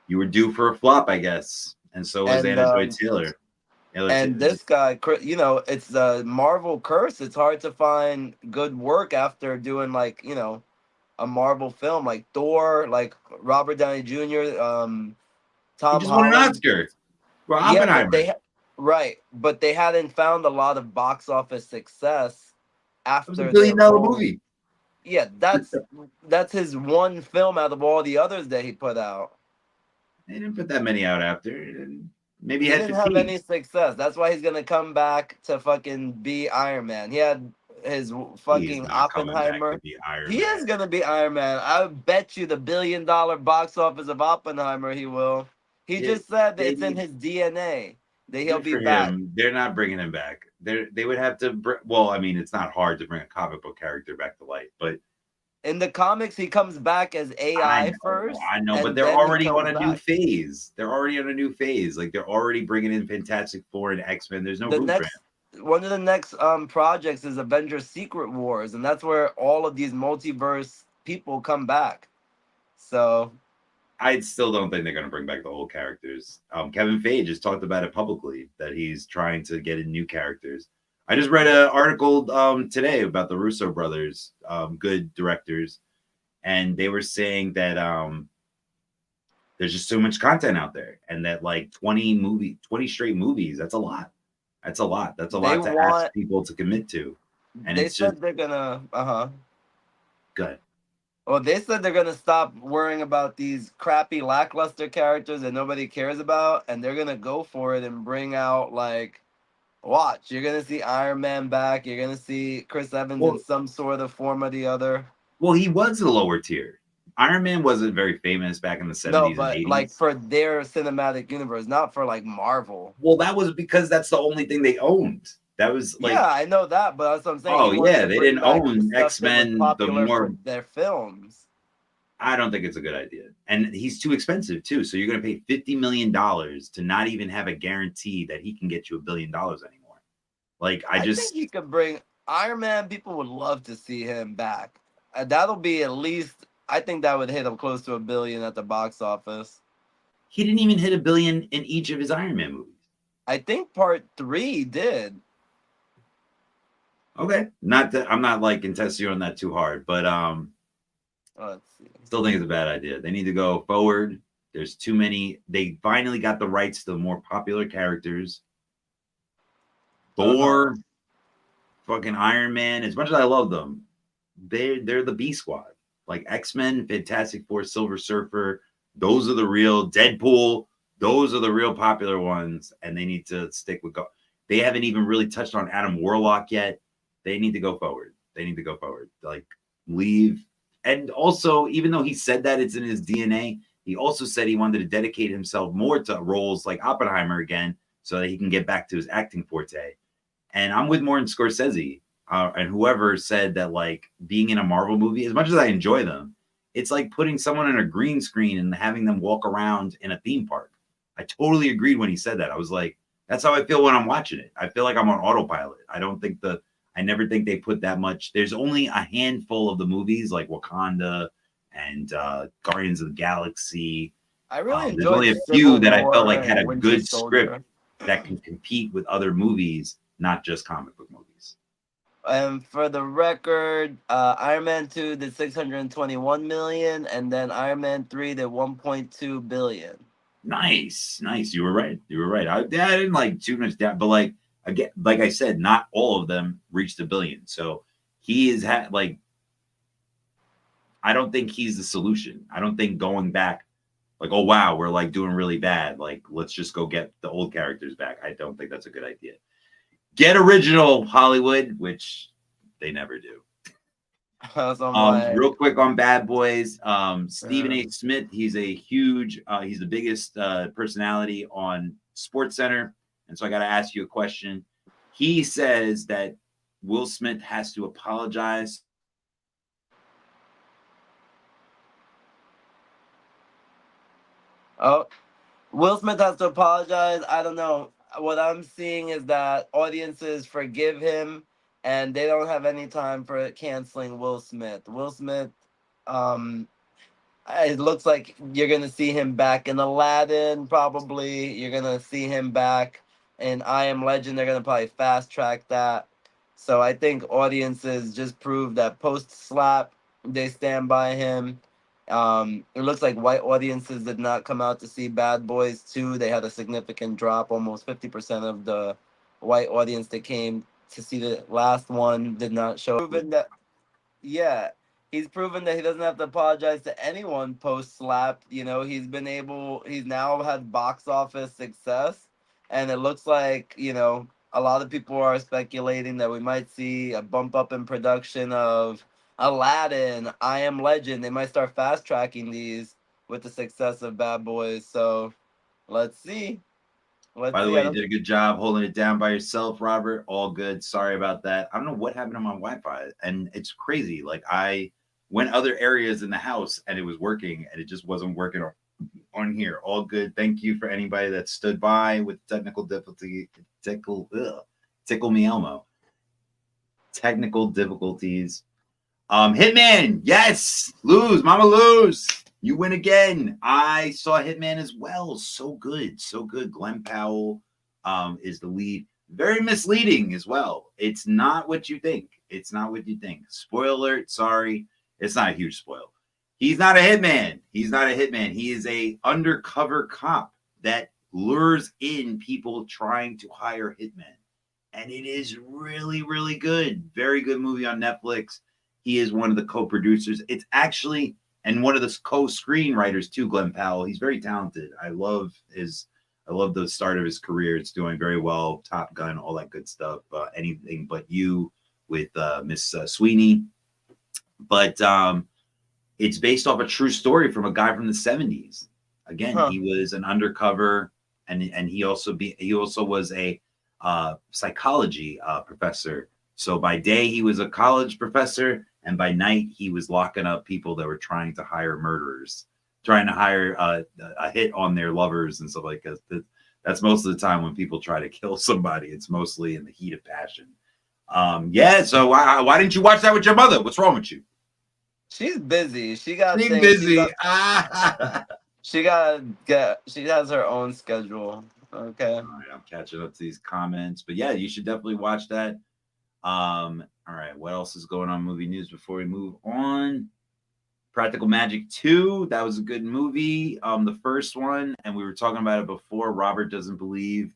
you were due for a flop, I guess, and so was Anna Joy Taylor. And this guy, you know, it's the Marvel curse. It's hard to find good work after doing like a Marvel film like Thor, like Robert Downey Jr., Tom Holland. Just won an Oscar. Well, yeah, but they hadn't found a lot of box office success after $1 billion movie. Yeah, that's his one film out of all the others that he put out. They didn't put that many out after. Maybe he didn't have any success. That's why he's gonna come back to fucking be Iron Man. He had his He's fucking not coming back to Oppenheimer. be Iron He is Man. gonna be Iron Man. I bet you the $1 billion box office of Oppenheimer he will. He Yeah, just said that they it's in need his DNA that he'll good be for back. him. They're not bringing him back. They would have to. Well, I mean, it's not hard to bring a comic book character back to life, but In the comics, he comes back as AI first, but and they're then he already on comes a new back. phase. They're already on a new phase. Like they're already bringing in Fantastic Four and X Men. There's no The room for him. next One of the next projects is Avengers Secret Wars, and that's where all of these multiverse people come back. So I still don't think they're going to bring back the old characters. Kevin Feige just talked about it publicly that he's trying to get in new characters. I just read an article today about the Russo brothers, good directors, and they were saying that there's just so much content out there, and that like 20 straight movies, that's a lot. That's a lot. That's a they lot to ask want people to commit to, and they it's just said they're gonna good. well, they said they're gonna stop worrying about these crappy lackluster characters that nobody cares about, and they're gonna go for it and bring out like, watch, you're gonna see Iron Man back, you're gonna see Chris Evans in Well, some sort of form or the other. well, he was the lower tier. Iron Man wasn't very famous back in the No, 70s and but like 80s. for their cinematic universe, not for like Marvel. Well, that was because that's the only thing they owned. That was Yeah, like, I know that, but that's what I'm saying. oh He wants yeah, to they bring didn't back the own stuff X that was Men. The popular for more, their films. I don't think it's a good idea, and he's too expensive too. So you're going to pay $50 million to not even have a guarantee that he can get you $1 billion anymore. Like I I think he just, could bring Iron Man. People would love to see him back. That'll be at least. I think that would hit him close to $1 billion at the box office. he didn't even hit $1 billion in each of his Iron Man movies. I think part three did. Okay, not that I'm not like contesting you on that too hard, but Let's see. still think it's a bad idea. They need to go forward. There's too many. They finally got the rights to the more popular characters. Uh-huh. Thor, fucking Iron Man. As much as I love them, they're the B squad. Like X Men, Fantastic Four, Silver Surfer. Those are the real Deadpool. Those are the real popular ones, and they need to stick with. They haven't even really touched on Adam Warlock yet. They need to go forward. They need to go forward. Like leave. And also, even though he said that it's in his DNA, he also said he wanted to dedicate himself more to roles like Oppenheimer again, so that he can get back to his acting forte. And I'm with Martin Scorsese and whoever said that like being in a Marvel movie, as much as I enjoy them, it's like putting someone in a green screen and having them walk around in a theme park. I totally agreed when he said that. I was like, that's how I feel when I'm watching it. I feel like I'm on autopilot. I never think they put that much. There's only a handful of the movies like Wakanda and Guardians of the Galaxy. I really There's enjoyed only a few Civil that I felt War like had and a Winter good script Soldier. that can compete with other movies, not just comic book movies. And for the record, Iron Man 2 did 621 million, and then Iron Man 3 did 1.2 billion. Nice, nice. You were right. You were right. I didn't like too much that, but like again, like I said, not all of them reached $1 billion. So he is like, I don't think he's the solution. I don't think going back, like, oh wow, we're like doing really bad. Like, let's just go get the old characters back. I don't think that's a good idea. Get original Hollywood, which they never do. So I'm like, Real quick on Bad Boys, Stephen uh, A. Smith. He's a huge. He's the biggest personality on Sports Center, and so I got to ask you a question. He says that Will Smith has to apologize. oh, Will Smith has to apologize. I don't know. What I'm seeing is that audiences forgive him, and they don't have any time for canceling Will Smith. Will Smith, um, it looks like you're gonna see him back in Aladdin. Probably you're gonna see him back in I Am Legend. They're gonna probably fast track that. So I think audiences just prove that post slap they stand by him. It looks like white audiences did not come out to see Bad Boys 2. They had a significant drop. Almost 50% of the white audience that came to see the last one did not show. Proven that, yeah, he's proven that he doesn't have to apologize to anyone post slap. He's now had box office success, and it looks like, a lot of people are speculating that we might see a bump up in production of Aladdin, I Am Legend. They might start fast tracking these with the success of Bad Boys. So let's see. Let's By the see. I way, you don't. did a good job holding it down by yourself, Robert. All good. Sorry about that. I don't know what happened to my Wi-Fi, and it's crazy. Like I went other areas in the house, and it was working, and it just wasn't working on here. All good. Thank you for anybody that stood by with technical difficulty. Tickle me Elmo. Technical difficulties. Hitman, yes, lose, mama lose. You win again. I saw Hitman as well. So good, so good. Glenn Powell is the lead. Very misleading as well. It's not what you think. It's not what you think. Spoiler alert. Sorry, it's not a huge spoil. He's not a hitman. He's not a hitman. He is a undercover cop that lures in people trying to hire hitmen, and it is really, really good. Very good movie on Netflix. He is one of the co-producers. It's actually and one of the co-screenwriters too, Glenn Powell. He's very talented. I love the start of his career. It's doing very well. Top Gun, all that good stuff. Anything But You with Miss Sweeney. But it's based off a true story from a guy from the 70s. Again, Huh. he was an undercover, and he also was a psychology professor. So by day he was a college professor, and by night he was locking up people that were trying to hire murderers, trying to hire a hit on their lovers and stuff like that. That's most of the time when people try to kill somebody. It's mostly in the heat of passion. Yeah. So why didn't you watch that with your mother? What's wrong with you? She's busy. She got Being things. She's busy. up. She got get. She has her own schedule. Okay. All right, I'm catching up to these comments, but yeah, you should definitely watch that. All right, what else is going on movie news before we move on? Practical Magic 2, that was a good movie. The first one, and we were talking about it before. Robert doesn't believe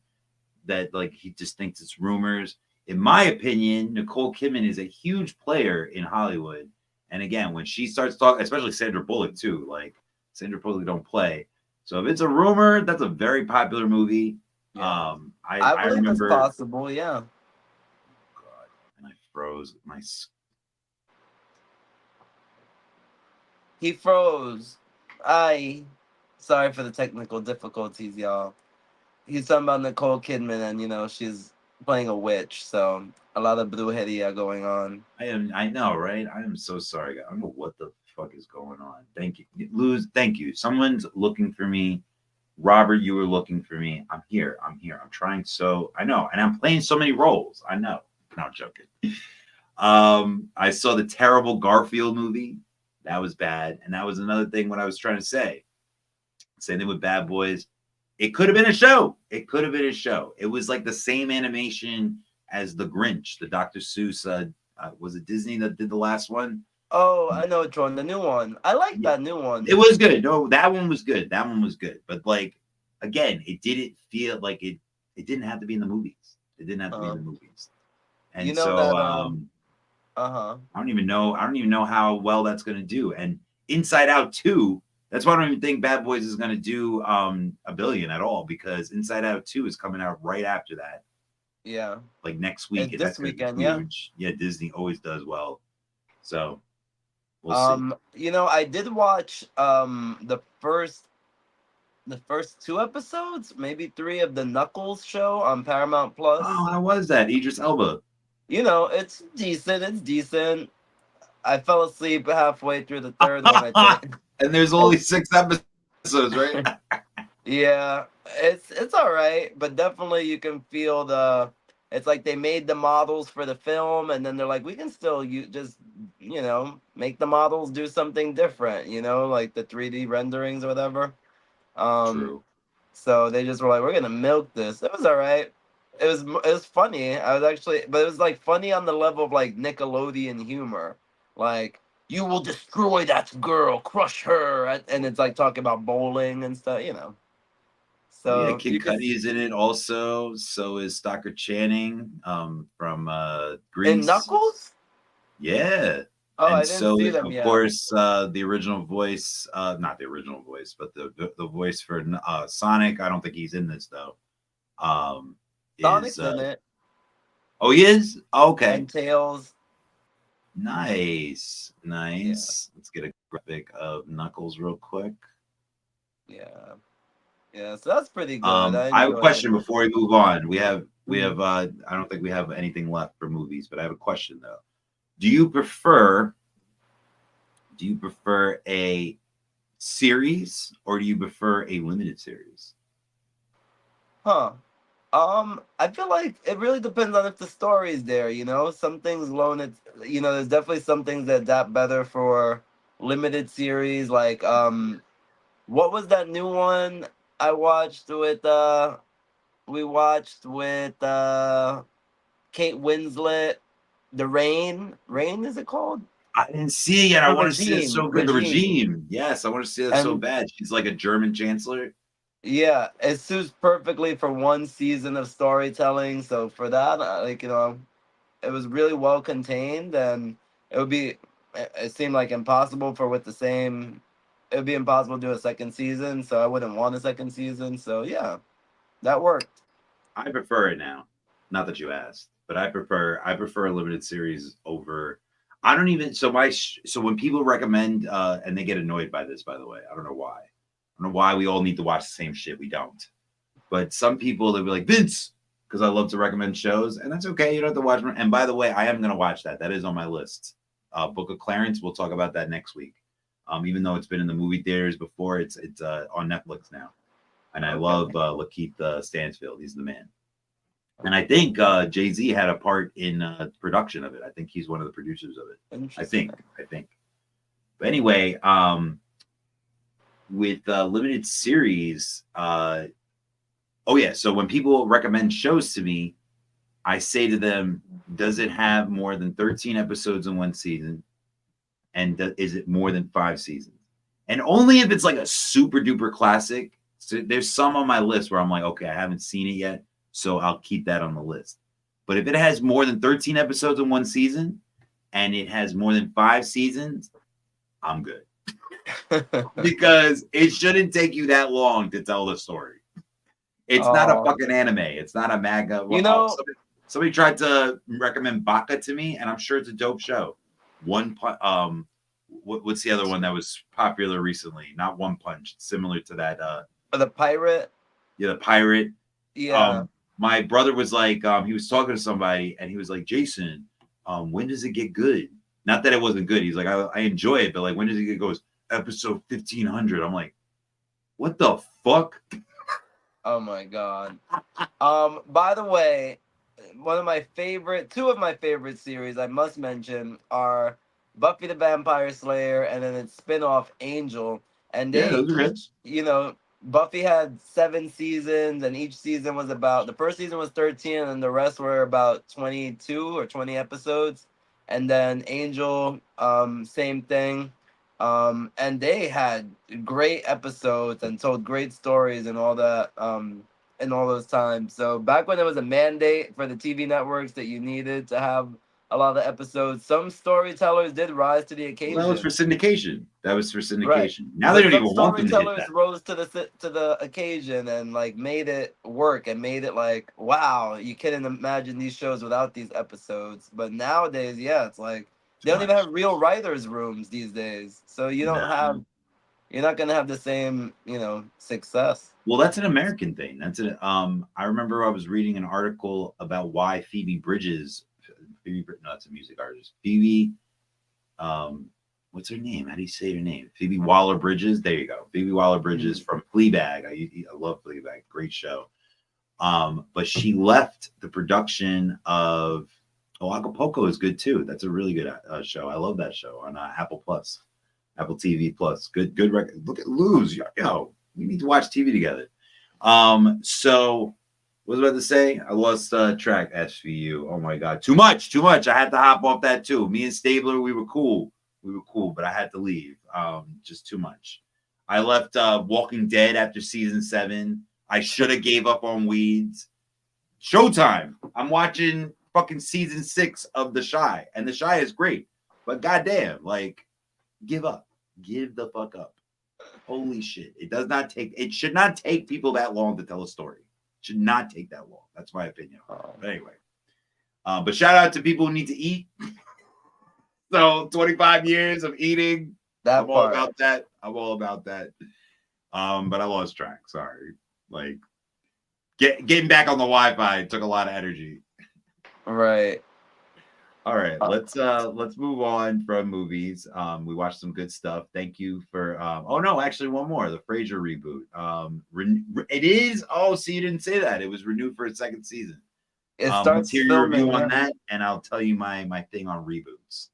that, like, he just thinks it's rumors. In my opinion, Nicole Kidman is a huge player in Hollywood. And again, when she starts talking, especially Sandra Bullock too, like Sandra Bullock don't play. So if it's a rumor, that's a very popular movie. Yeah. I I believe it's remember, possible. Yeah. God, and I froze my. He froze. I. Sorry for the technical difficulties, y'all. He's talking about Nicole Kidman, and she's playing a witch, so a lot of brujeria going on. I know, right? I am so sorry. I don't know what the fuck is going on. Thank you. Lose, thank you. Someone's looking for me. Robert, you were looking for me. I'm here. I'm here. I'm trying so I know. And I'm playing so many roles. I know. No, I'm joking. I saw the terrible Garfield movie. That was bad. And that was another thing what I was trying to say. Same thing with Bad Boys. It could have been a show. It could have been a show. It was like the same animation as the Grinch, the Dr. Seuss. Was it Disney that did the last one? Oh, I know which one. The new one. I like Yeah, that new one. it was good. No, that one was good. That one was good. But like again, it didn't feel like it. It didn't have to be in the movies. It didn't have to be in Uh, the movies. you And know so that uh-huh. I don't even know. I don't even know how well that's going to do. And Inside Out 2, that's why I don't even think Bad Boys is going to do a billion at all, because Inside Out 2 is coming out right after that, Yeah. like next week, It's and this that's going to be weekend, yeah. huge. Yeah, Disney always does well. So we'll see. I did watch the first two episodes, maybe three of the Knuckles show on Paramount Oh, Plus. how was that? Idris Elba. It's decent. It's decent. I fell asleep halfway through the third one, I think. And there's only 6 episodes, right? Yeah, it's all right, but definitely you can feel the. It's like they made the models for the film, and then they're like, we can still just make the models do something different, like the 3D renderings or whatever. Um, True. so they just were like, we're gonna milk this. It was all right. It was funny. I was actually, but it was like funny on the level of like Nickelodeon humor, like you will destroy that girl, crush her, and it's like talking about bowling and stuff. Oh yeah, So Kid you could Cudi is in it also. So is Stockard Channing from in Grease. Knuckles. Yeah. Oh, And I didn't so, see them of yet. course, the original voice, not the original voice, but the voice for Sonic, I don't think he's in this though, is Sonic's in it. Oh, he is? Okay. and Tails. Nice. Yeah, Nice. Let's get a graphic of Knuckles real quick. yeah, yeah. So that's pretty good. I I have a enjoyed it. question before we move on. We Mhm. have I don't think we have anything left for movies, but I have a question though. Do you prefer a series or do you prefer a limited series? Huh. I feel like it really depends on if the story is there. You know, some things loan it. You know, there's definitely some things that adapt better for limited series. Like, what was that new one I watched with? We watched with Kate Winslet. The Rain. Rain is it called? I didn't see it yet. I The want to see it Regime. so good. The Regime. Regime. Yes, I want to see that so And bad. She's like a German chancellor. yeah, it suits perfectly for one season of storytelling. So for that, like it was really well contained, and it would be. It seemed like impossible for with the same. It would be impossible to do a second season, so I wouldn't want a second season. So yeah, that worked. I prefer it now. Not that you asked, but I prefer a limited series over. I don't even so when people recommend and they get annoyed by this, by the way, I don't know why. I don't know why we all need to watch the same shit. We don't. But some people they'll be like Vince because I love to recommend shows, and that's okay. You don't have to watch them. And by the way, I am going to watch that. That is on my list. Book of Clarence. We'll talk about that next week. Even though it's been in the movie theaters before, it's on Netflix now, and I Okay. love Lakeith Stansfield. He's the man. And I think Jay-Z had a part in production of it. I think he's one of the producers of it. I Interesting. think. I think. But anyway, with limited series, oh yeah. So when people recommend shows to me, I say to them, "Does it have more than 13 episodes in one season? And is it more than 5 seasons?" And only if it's like a super duper classic. So there's some on my list where I'm like, okay, I haven't seen it yet, so I'll keep that on the list. But if it has more than 13 episodes in one season and it has more than 5 seasons, I'm good because it shouldn't take you that long to tell the story. It's not a Oh, fucking anime. It's not a manga. you Well, know, somebody tried to recommend Baka to me, and I'm sure it's a dope show. What's the other one that was popular recently? Not One Punch. Similar to that. the pirate. Yeah, the pirate. Yeah. My brother was like, he was talking to somebody, and he was like, Jason, when does it get good? Not that it wasn't good. He's like, I enjoy it, but like, when does it get goes episode 1500? I'm like, what the fuck? Oh my god. By the way, two of my favorite series I must mention are Buffy the Vampire Slayer and then its spin-off Angel. And Yeah, they those are good. each, Buffy had 7 seasons, and each season was about the first season was 13, and the rest were about 22 or 20 episodes. And then Angel, same thing. And they had great episodes and told great stories and all that. In all those times. So back when there was a mandate for the TV networks that you needed to have a lot of episodes, some storytellers did rise to the Well, that was for occasion. syndication. That was for Right. syndication. Now they But don't some even want them to hit storytellers that. rose to the occasion and like made it work and made it like, wow, you couldn't imagine these shows without these episodes. But nowadays, yeah, it's like Too they don't even much. have real writers' rooms these days. So No. you're not gonna have the same, success. Well, that's an American thing. That's an I remember I was reading an article about why no, that's a music artist. Phoebe, what's her name? How do you say her name? Phoebe Waller Bridges. There you go. Phoebe Waller Bridges Mhm. from Fleabag. I love Fleabag. Great show. But she left the production of Acapulco is good too. That's a really good show. I love that show on Apple Plus, Apple TV Plus. Good record. Look at Luz. Yo, we need to watch TV together. So what was I about to say? I lost track. SVU. Oh my god, too much, too much. I had to hop off that too. Me and Stabler, we were cool, but I had to leave. Just too much. I left Walking Dead after season 7. I should have gave up on Weeds. Showtime. I'm watching fucking season 6 of The Shy, and The Shy is great, but goddamn, like, give up. Give the fuck up. Holy shit. It should not take people that long to tell a story. It should not take that long. That's my opinion on it. But anyway. But shout out to people who need to eat. So 25 years of eating. That I'm all part. about that. I'm all about that. But I lost track. Sorry. Like getting back on the Wi-Fi took a lot of energy. Right. All right, Uh, let's move on from movies. We watched some good stuff. Thank you for oh no, actually one more, the Frasier reboot. It is so you didn't say that. It was renewed for a second season. it Let's starts hear your review filming. on Yeah. that, and I'll tell you my thing on reboots.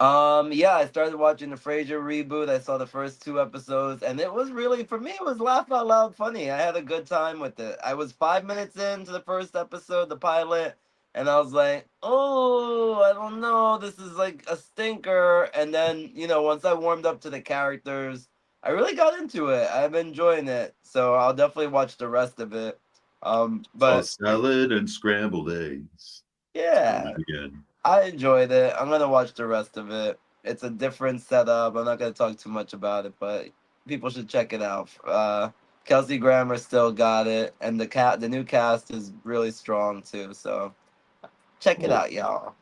Yeah, I started watching the Frasier reboot. I saw the first 2 episodes, and it was really, for me, it was laugh out loud funny. I had a good time with it. I was 5 minutes into the first episode, the pilot, and I was like, oh, I don't know, this is like a stinker. And then, once I warmed up to the characters, I really got into it. I'm enjoying it, so I'll definitely watch the rest of it. But Tossed salad and scrambled eggs. Doing yeah. it again. I enjoyed it. I'm gonna watch the rest of it. It's a different setup. I'm not gonna talk too much about it, but people should check it out. Kelsey Grammer still got it, and the new cast is really strong too. So check it Cool. out, y'all.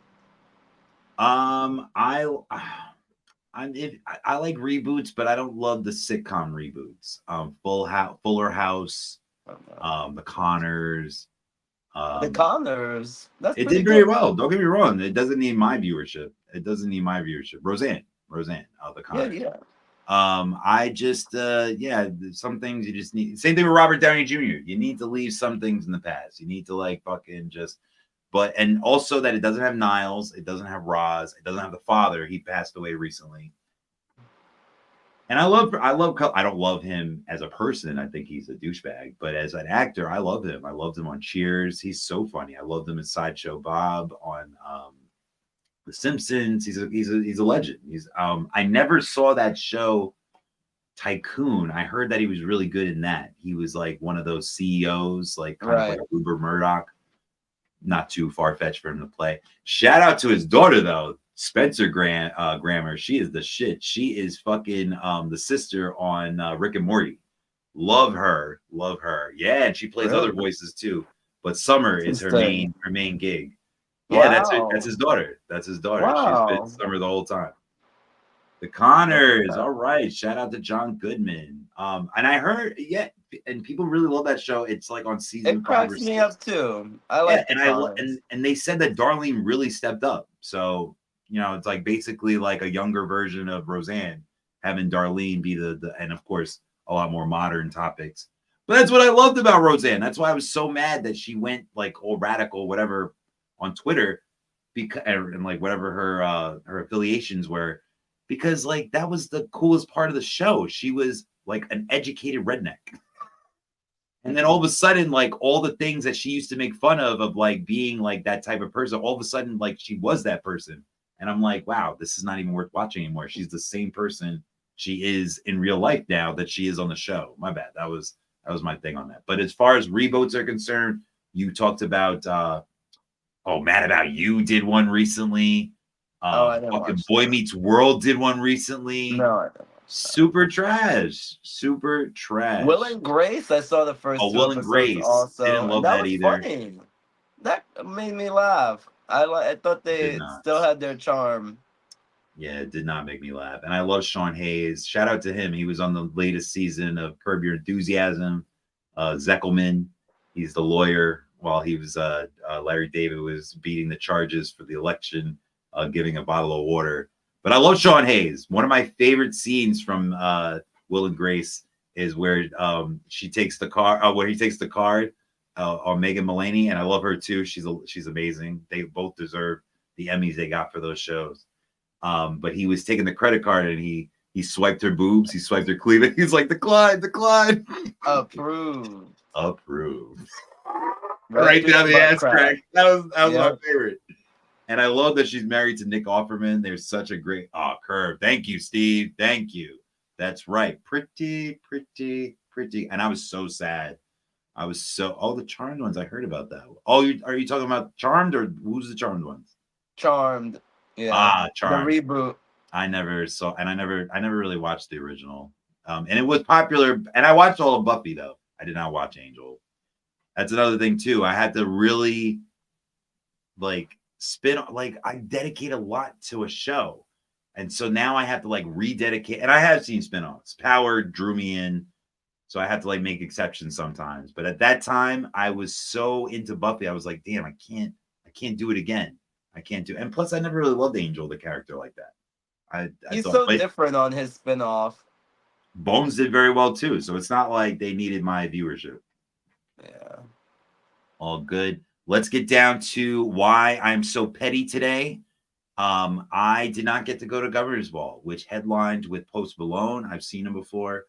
I I like reboots, but I don't love the sitcom reboots. Fuller House, The Conners. The Um, Connors, that's it pretty did very good. well. Don't get me wrong. It doesn't need my viewership. It doesn't need my viewership. Roseanne, The Yeah, Conners. yeah. I just yeah, some things you just need. Same thing with Robert Downey Jr. You need to leave some things in the past. You need to like fucking just. But and also that it doesn't have Niles, it doesn't have Roz, it doesn't have the father. He passed away recently. And I don't love him as a person. I think he's a douchebag, but as an actor, I love him. I loved him on Cheers. He's so funny. I loved him as Sideshow Bob on The Simpsons. He's a legend. I never saw that show Tycoon. I heard that he was really good in that. He was like one of those CEOs, like kind of Right. like Uber Murdoch. Not too far fetched for him to play. Shout out to his daughter though, Spencer Grammer. She is the shit. She is fucking the sister on Rick and Morty. Love her, love her. Yeah, and she plays other Really voices too. But Summer is interesting. her main gig. Yeah, that's it. That's Wow. his daughter. That's his daughter. She's been Wow. Summer the whole time. The Look at Connors. that. All right. Shout out to John Goodman. And I heard, yeah, and people really love that show. It's like on It season 5 or cracks me 6. up too. I Yeah, like the Connors. and they said that Darlene really stepped up. So, it's like basically like a younger version of Roseanne, having Darlene be the and of course a lot more modern topics. But that's what I loved about Roseanne. That's why I was so mad that she went like all radical, whatever, on Twitter, because and like whatever her affiliations were, because like that was the coolest part of the show. She was like an educated redneck. And then all of a sudden, like all the things that she used to make fun of like being like that type of person, all of a sudden, like she was that person. And I'm like, wow, this is not even worth watching anymore. She's the same person she is in real life now that she is on the show. My bad. That was my thing on that. But as far as reboots are concerned, you talked about Mad About You did one recently. Oh, I didn't Fucking watch Boy that. Meets World did one recently. No, I didn't watch that. Super trash. Super Will trash. and Grace, I saw the first Oh, two Will and episodes Grace. Didn't also, and love that that was either. funny. That made me laugh. I thought Did they not. still had their charm. Yeah, it did not make me laugh. And I love Sean Hayes. Shout out to him. He was on the latest season of Curb Your Enthusiasm. Zeckelman, he's the lawyer while he was Larry David was beating the charges for the election, giving a bottle of water. But I love Sean Hayes. One of my favorite scenes from Will and Grace is where she takes the car, where he takes the card on Megan Mullany, and I love her too. She's amazing. They both deserve the Emmys they got for those shows. But he was taking the credit card and he swiped her boobs, he swiped her cleavage. He's like, decline. Approved. Approved. Right Right through down the the butt ass crack. crack. That was my Yeah. favorite. And I love that she's married to Nick Offerman. There's such a great curve. Thank you, Steve. Thank you. That's right. Pretty, pretty, pretty. And I was so sad. All the Charmed ones. I heard about that. Oh, are you talking about Charmed or who's the Charmed ones? Charmed. Yeah. The Charmed. reboot. I never saw, and I never really watched the original. And it was popular, and I watched all of Buffy though. I did not watch Angel. That's another thing too. I had to really like like I dedicate a lot to a show. And so now I have to like rededicate. And I have seen spinoffs. Power drew me in. So I have to like make exceptions sometimes. But at that time, I was so into Buffy. I was like, damn, I can't do it again. I can't do it. And plus I never really loved Angel, the character like that. I He's thought, so but different on his spinoff. Bones did very well too. So it's not like they needed my viewership. Yeah. All good. Let's get down to why I'm so petty today. I did not get to go to Governor's Ball, which headlined with Post Malone. I've seen him before.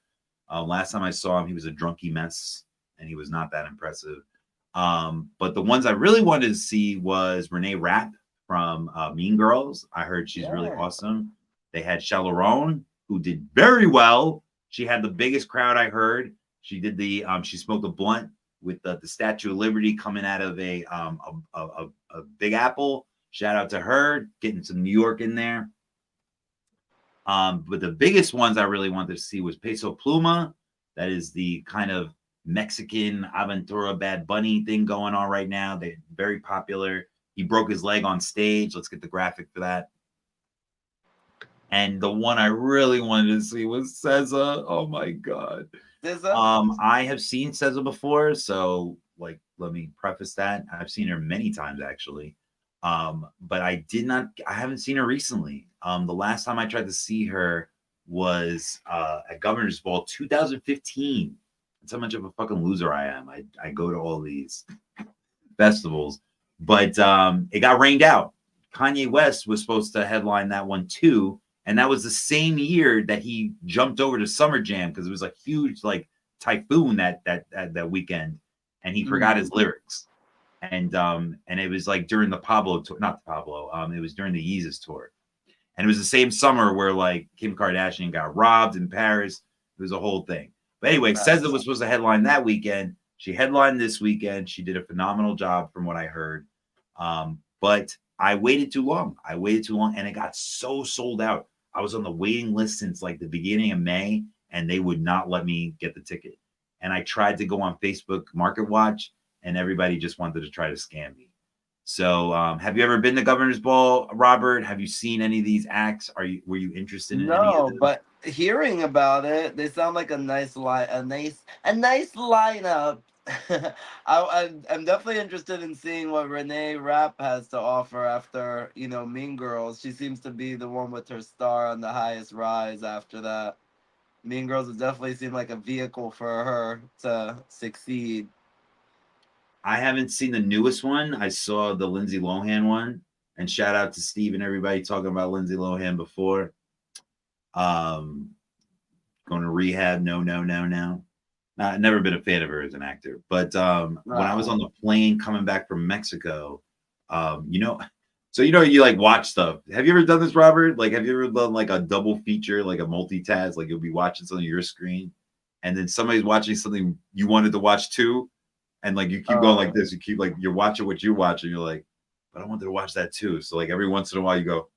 Last time I saw him, he was a drunky mess, and he was not that impressive. But the ones I really wanted to see was Renee Rapp from Mean Girls. I heard she's really Yeah. awesome. They had Shalarone, who did very well. She had the biggest crowd I heard. She did she smoked a blunt with the Statue of Liberty coming out of a Big Apple. Shout out to her, getting some New York in there. But the biggest ones I really wanted to see was Peso Pluma. That is the kind of Mexican Aventura Bad Bunny thing going on right now. They're very popular. He broke his leg on stage. Let's get the graphic for that. And the one I really wanted to see was SZA. Oh my god. I have seen SZA before, so like let me preface that. I've seen her many times actually. But I haven't seen her recently. The last time I tried to see her was at Governor's Ball 2015. That's how much of a fucking loser I am. I go to all these festivals, but it got rained out. Kanye West was supposed to headline that one too, and that was the same year that he jumped over to Summer Jam because it was a huge like typhoon that weekend, and he forgot his lyrics. And it was like during the Pablo tour, not the Pablo, it was during the Yeezus tour. And it was the same summer where like Kim Kardashian got robbed in Paris. It was a whole thing. But anyway, SZA was supposed to headline that weekend. She headlined this weekend. She did a phenomenal job from what I heard. But I waited too long. And it got so sold out. I was on the waiting list since like the beginning of May, and they would not let me get the ticket. And I tried to go on Facebook Market Watch, and everybody just wanted to try to scam me. So, have you ever been to Governor's Ball, Robert? Have you seen any of these acts? Were you interested in any of them? But hearing about it, they sound like a nice lineup. I'm definitely interested in seeing what Renee Rapp has to offer after Mean Girls. She seems to be the one with her star on the highest rise after that. Mean Girls has definitely seemed like a vehicle for her to succeed. I haven't seen the newest one. I saw the Lindsay Lohan one, and shout out to Steve and everybody talking about Lindsay Lohan before. Going to rehab. No. Never been a fan of her as an actor. But when I was on the plane coming back from Mexico, you like watch stuff. Have you ever done this, Robert? Like, have you ever done like a double feature, like a multitask? Like you'll be watching something on your screen, and then somebody's watching something you wanted to watch too. And like you keep going like this, you keep like you're watching what you watch, and you're like, but I wanted to watch that too. So like every once in a while you go.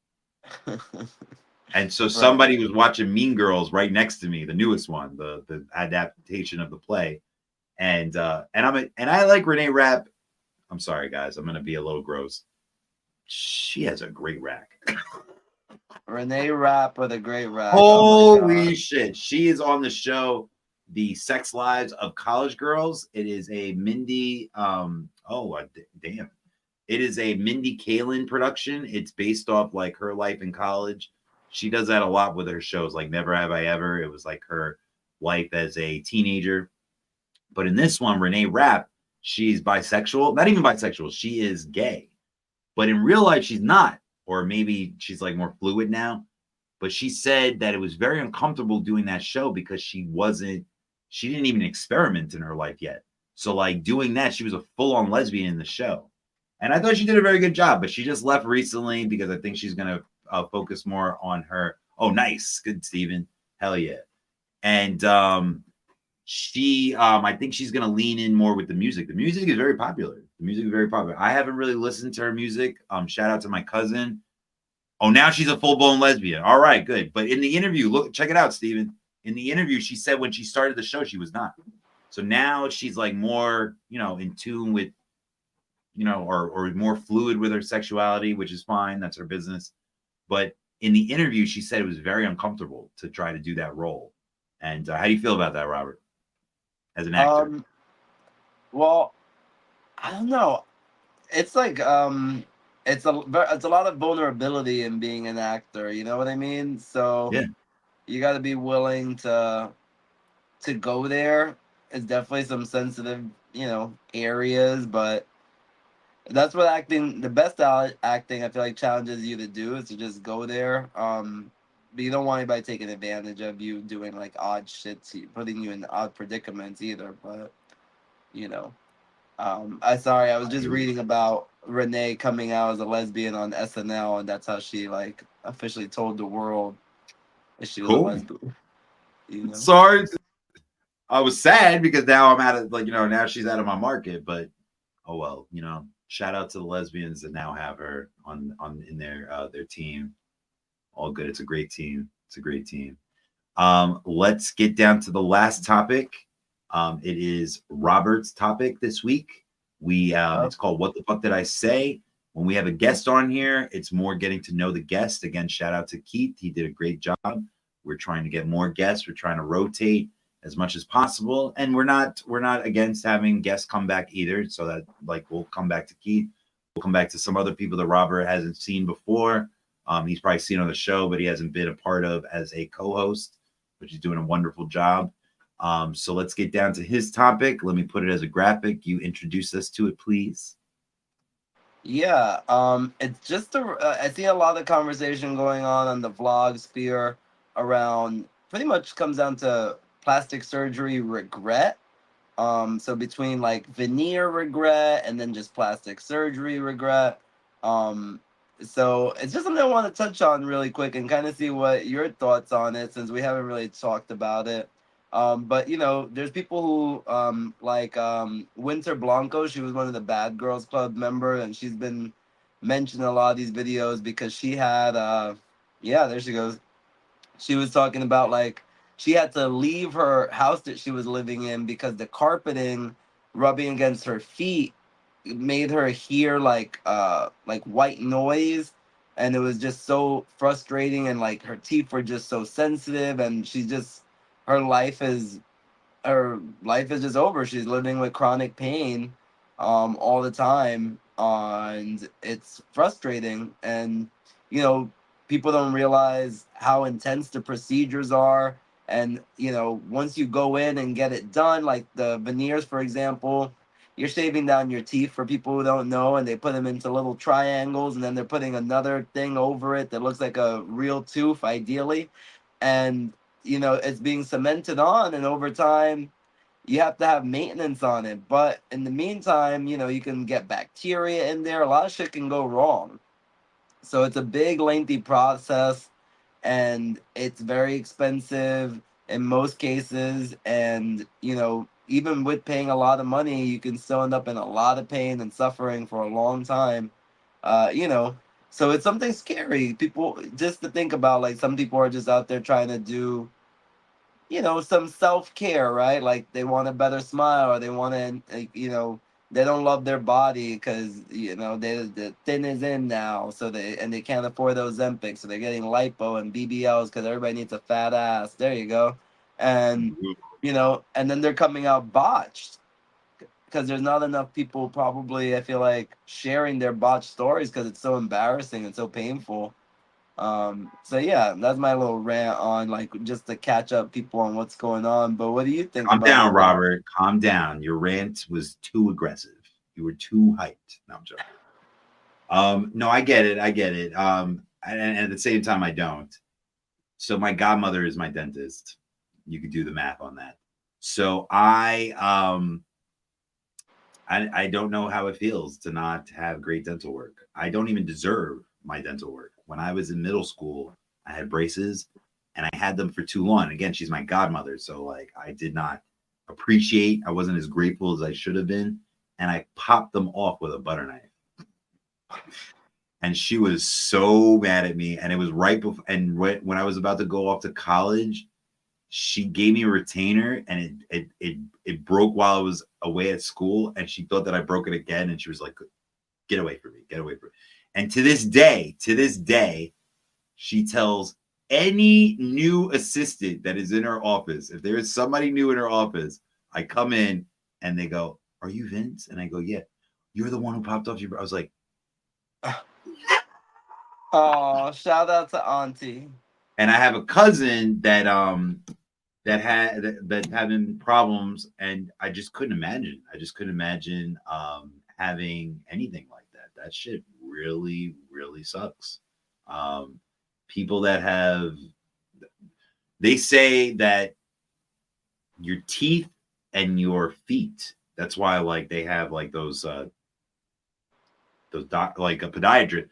And so somebody was watching Mean Girls right next to me, the newest one, the adaptation of the play. And I like Renee Rapp. I'm sorry, guys, I'm gonna be a little gross. She has a great rack. Renee Rapp with a great rack. Holy shit. She is on the show The Sex Lives of College Girls. It is a Mindy damn. It is a Mindy Kaling production. It's based off like her life in college. She does that a lot with her shows, like Never Have I Ever. It was like her life as a teenager. But in this one, Renee Rapp, she's bisexual. Not even bisexual. She is gay. But in real life, she's not. Or maybe she's like more fluid now. But she said that it was very uncomfortable doing that show because she didn't even experiment in her life yet. So like doing that, she was a full-on lesbian in the show. And I thought she did a very good job, but she just left recently because I think she's going to focus more on her. Oh, nice. Good, Steven. Hell yeah. And I think she's going to lean in more with the music. The music is very popular. I haven't really listened to her music. Shout out to my cousin. Oh, now she's a full-blown lesbian. All right, good. But in the interview, check it out, Steven. In the interview, she said when she started the show, she was not. So now she's like more, in tune with or more fluid with her sexuality, which is fine. That's her business. But in the interview, she said it was very uncomfortable to try to do that role. And how do you feel about that, Robert, as an actor? Um, well, I don't know. It's like it's a lot of vulnerability in being an actor. You know what I mean? So Yeah, you got to be willing to go there. It's definitely some sensitive, areas, but that's what acting, the best acting, I feel like challenges you to do is to just go there. But you don't want anybody taking advantage of you doing like odd shit, putting you in odd predicaments either. But you know, I was I just hear you. reading about Renee coming out as a lesbian on SNL, and that's how she like officially told the world that she was a Cool. lesbian. You know. Sorry, I was sad because now I'm out of now she's out of my market. But oh well, shout out to the lesbians that now have her on in their team. All good. It's a great team. It's a great team. Let's get down to the last topic. It is Robert's topic this week. It's called "What the Fuck Did I Say?" When we have a guest on here, it's more getting to know the guest. Again, shout out to Keith. He did a great job. We're trying to get more guests. We're trying to rotate as much as possible, and we're not against having guests come back either. So that we'll come back to Keith. We'll come back to some other people that Robert hasn't seen before. He's probably seen on the show, but he hasn't been a part of as a co-host, which he's doing a wonderful job. So let's get down to his topic. Let me put it as a graphic. You introduce us to it, please. Yeah, it's just I see a lot of conversation going on the vlog sphere around pretty much comes down to plastic surgery regret. So between like veneer regret and then just plastic surgery regret. Um, so it's just something I want to touch on really quick and kind of see what your thoughts on it since we haven't really talked about it. But there's people who like Winter Blanco. She was one of the Bad Girls Club member, and she's been mentioned in a lot of these videos because she had yeah, there she goes. She was talking about like she had to leave her house that she was living in because the carpeting rubbing against her feet made her hear like white noise, and it was just so frustrating, and like her teeth were just so sensitive, and she just her life is her life is just over. She's living with chronic pain all the time, and it's frustrating. And you know, people don't realize how intense the procedures are. And once you go in and get it done, like the veneers, for example, you're shaving down your teeth for people who don't know, and they put them into little triangles, and then they're putting another thing over it that looks like a real tooth, ideally. And it's being cemented on, and over time you have to have maintenance on it. But in the meantime, you can get bacteria in there. A lot of shit can go wrong. So it's a big, lengthy process, and it's very expensive in most cases. And even with paying a lot of money, you can still end up in a lot of pain and suffering for a long time. uh you know so it's something scary. People just to think about, like, some people are just out there trying to do some self-care, right? Like they want a better smile, or they want to, like, they don't love their body because the thin is in now, so they can't afford those Ozempic, so they're getting lipo and BBLs because everybody needs a fat ass. There you go. And and then they're coming out botched because there's not enough people, probably, I feel like, sharing their botched stories because it's so embarrassing and so painful. So yeah, that's my little rant on, like, just to catch up people on what's going on. But what do you think Calm about down, all that? Robert. Calm down. Your rant was too aggressive. You were too hyped. No, I'm joking. No, I get it. I get it. And at the same time, I don't. So my godmother is my dentist. You could do the math on that. So I don't know how it feels to not have great dental work. I don't even deserve my dental work. When I was in middle school, I had braces and I had them for too long. Again, she's my godmother, so like I did not appreciate. I wasn't as grateful as I should have been, and I popped them off with a butter knife. And she was so mad at me. And it was right before, and when I was about to go off to college, she gave me a retainer, and it broke while I was away at school, and she thought that I broke it again, and she was like, Get away from me. Get away from me. And to this day, she tells any new assistant that is in her office, if there is somebody new in her office, I come in and they go, "Are you Vince?" And I go, "Yeah." "You're the one who popped off your." I was like, Oh, shout out to Auntie. and I have a cousin that having problems, and I just couldn't imagine. I just couldn't imagine having anything like that. That shit really, really sucks. Um, People that have, they say that your teeth and your feet. That's why like they have like those doc like a podiatrist,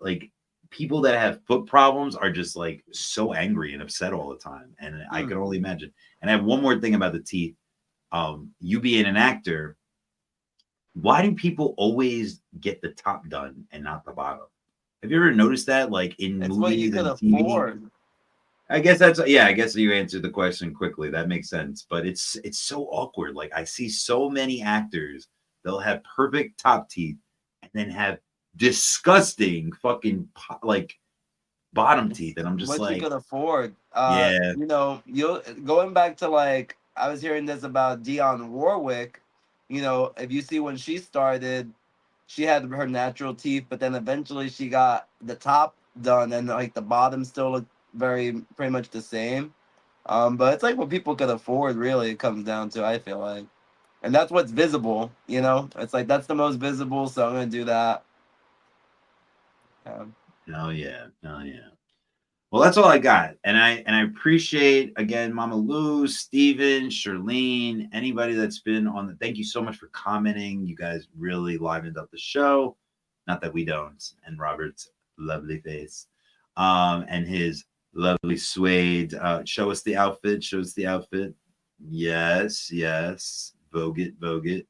like people that have foot problems are just like so angry and upset all the time. And I Hmm. can only imagine. And I have one more thing about the teeth. You being an actor, why do people always get the top done and not the bottom? Have you ever noticed that, like in It's what you movies could and TV? afford. I guess that's, yeah. I guess you answered the question quickly. That makes sense. But it's so awkward. Like I see so many actors, they'll have perfect top teeth and then have disgusting fucking like bottom It's teeth, and I'm just what you like, could afford. yeah, You know, you going back to like I was hearing this about Dionne Warwick. You know, if you see when she started, she had her natural teeth, but then eventually she got the top done, and like the bottom still looked very pretty much the same. But it's like what people could afford. Really, it comes down to. I feel like, and that's what's visible. You know, it's like that's the most visible, so I'm gonna do that. Yeah. hell yeah, hell yeah. Well, that's all I got, and I appreciate again, Mama Lou, Steven, Charlene, anybody that's been on the. Thank you so much for commenting. You guys really livened up the show. Not that we don't, and Robert's lovely face, and his lovely suede. Show us the outfit. Show us the outfit. Yes, yes. Vogue it, vogue it.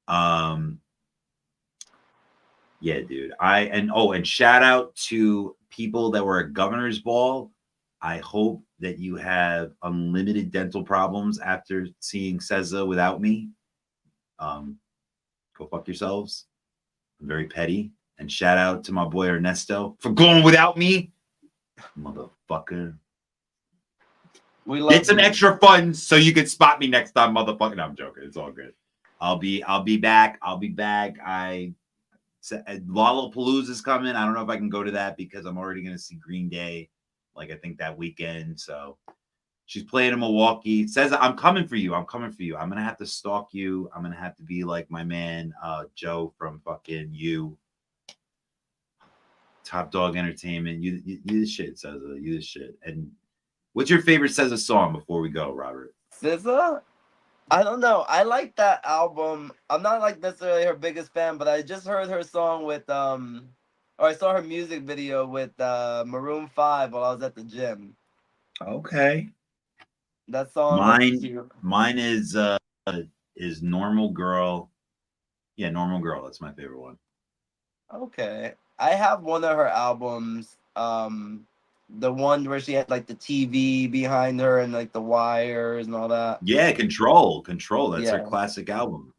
Um, yeah, dude. And shout out to people that were at Governor's Ball. I hope that you have unlimited dental problems after seeing SZA without me. Um, Go fuck yourselves. I'm very petty. And shout out to my boy Ernesto for going without me, motherfucker. We Get love some you. extra funds so you can spot me next time, motherfucker. No, I'm joking. It's all good. I'll be back. I'll be back. Lollapalooza's coming. I don't know if I can go to that because I'm already going to see Green Day, like I think that weekend. So she's playing in Milwaukee. Says I'm coming for you. I'm coming for you. I'm gonna have to stalk you. I'm gonna have to be like my man Joe from fucking you, Top Dog Entertainment. You the shit, SZA. You the shit. And what's your favorite SZA song before we go, Robert? SZA? I don't know. I like that album. I'm not like necessarily her biggest fan, but I just heard her song with or I saw her music video with Maroon 5 while I was at the gym. Okay. That song was Mine cute. mine is Normal Girl. Yeah, Normal Girl. That's my favorite one. Okay. I have one of her albums, the one where she had like the TV behind her and like the wires and all that. Yeah, Control. That's her Yeah. classic album.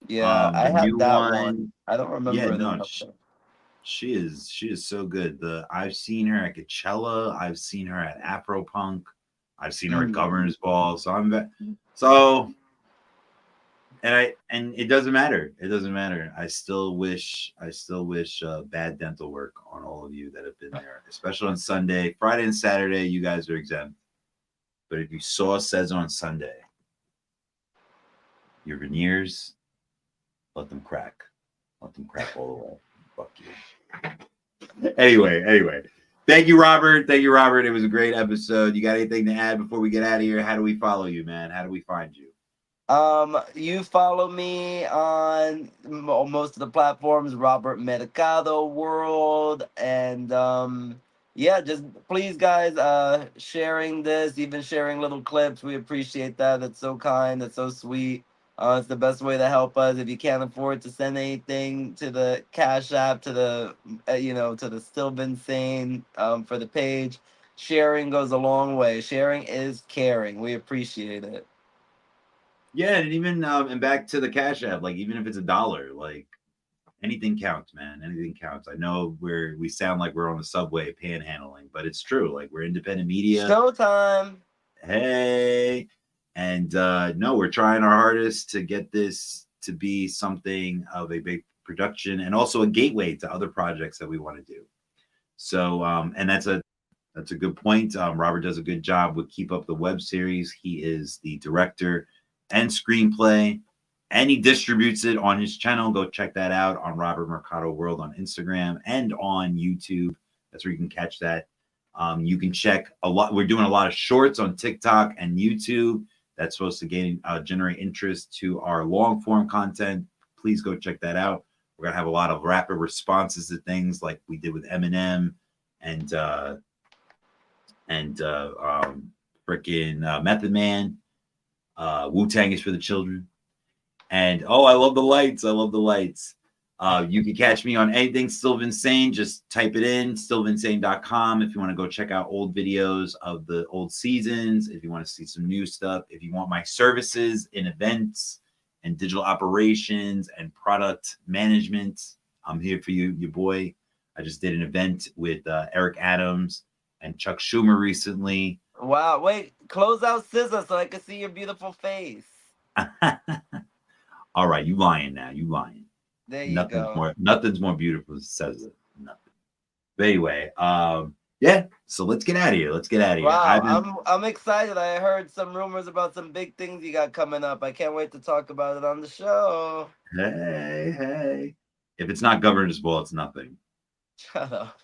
Yeah, I The have new that one, one. I don't yeah, remember the no, number. she is so good. The I've seen her at Coachella, I've seen her at Afropunk, I've seen her at Mm. Governor's Ball. So and it doesn't matter. It doesn't matter. I still wish bad dental work on all of you that have been there, especially on Sunday, Friday, and Saturday. You guys are exempt. But if you saw Says on Sunday, your veneers, let them crack. Let them crack all the way. Fuck you. Anyway. Thank you, Robert. Thank you, Robert. It was a great episode. You got anything to add before we get out of here? How do we follow you, man? How do we find you? You follow me on most of the platforms, Robert Medicado World, and yeah, just please, guys, sharing this, even sharing little clips. We appreciate that. That's so kind. That's so sweet. It's the best way to help us. If you can't afford to send anything to the Cash App, to the to the stillvinsane for the page, sharing goes a long way. Sharing is caring. We appreciate it. Yeah, and even and back to the Cash App, like even if it's $1, like anything counts, man. Anything counts. I know we sound like we're on the subway panhandling, but it's true. Like, we're independent media. Showtime. Hey. And no, we're trying our hardest to get this to be something of a big production and also a gateway to other projects that we want to do. So and that's a good point. Robert does a good job with Keep Up the Web Series. He is the director and screenplay, and he distributes it on his channel. Go check that out on Robert Mercado World on Instagram and on YouTube. That's where you can catch that. You can check a lot. We're doing a lot of shorts on TikTok and YouTube. That's supposed to generate interest to our long form content. Please go check that out. We're gonna have a lot of rapid responses to things like we did with Eminem and freaking Method Man. Wu-Tang is for the children. And I love the lights. I love the lights. You can catch me on anything Still Vinsane. Just type it in, stillvinsane.com, if you want to go check out old videos of the old seasons, if you want to see some new stuff, if you want my services in events and digital operations and product management, I'm here for you, your boy. I just did an event with Eric Adams and Chuck Schumer recently. Wow, wait, close out scissors so I can see your beautiful face. All right, you lying now. You lying. There you go. Nothing's more beautiful, says it. Nothing. But anyway, yeah. So let's get out of here. Wow, I'm excited. I heard some rumors about some big things you got coming up. I can't wait to talk about it on the show. Hey. If it's not Governor's Ball, it's nothing. Shut up.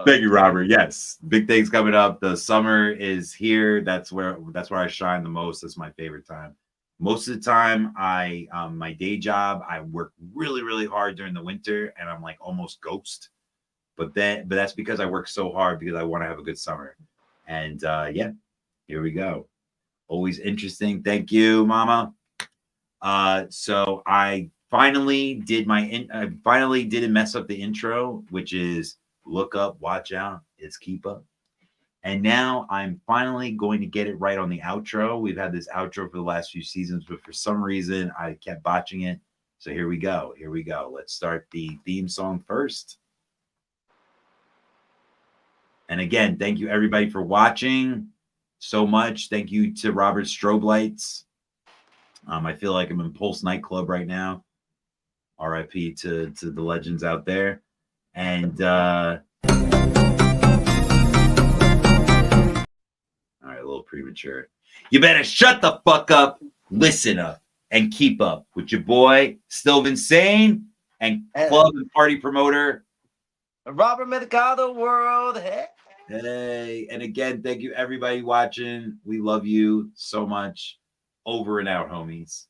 Thank you, Robert. Yes, big things coming up. The summer is here. That's where I shine the most. That's my favorite time. Most of the time, my day job, I work really, really hard during the winter, and I'm like almost ghost. But that's because I work so hard because I want to have a good summer. And yeah, here we go. Always interesting. Thank you, Mama. So I finally didn't mess up the intro, which is look up, watch out, it's Keep Up. And now I'm finally going to get it right on the outro. We've had this outro for the last few seasons, but for some reason I kept botching it. So here we go. Let's start the theme song first. And again, thank you everybody for watching so much. Thank you to Robert Strobe Lights. I feel like I'm in Pulse nightclub right now. RIP to the legends out there. And all right, a little premature. You better shut the fuck up, listen up, and keep up with your boy, Still Vinsane, and club and party promoter, Robert Mercado World. Hey, and again, thank you everybody watching. We love you so much. Over and out, homies.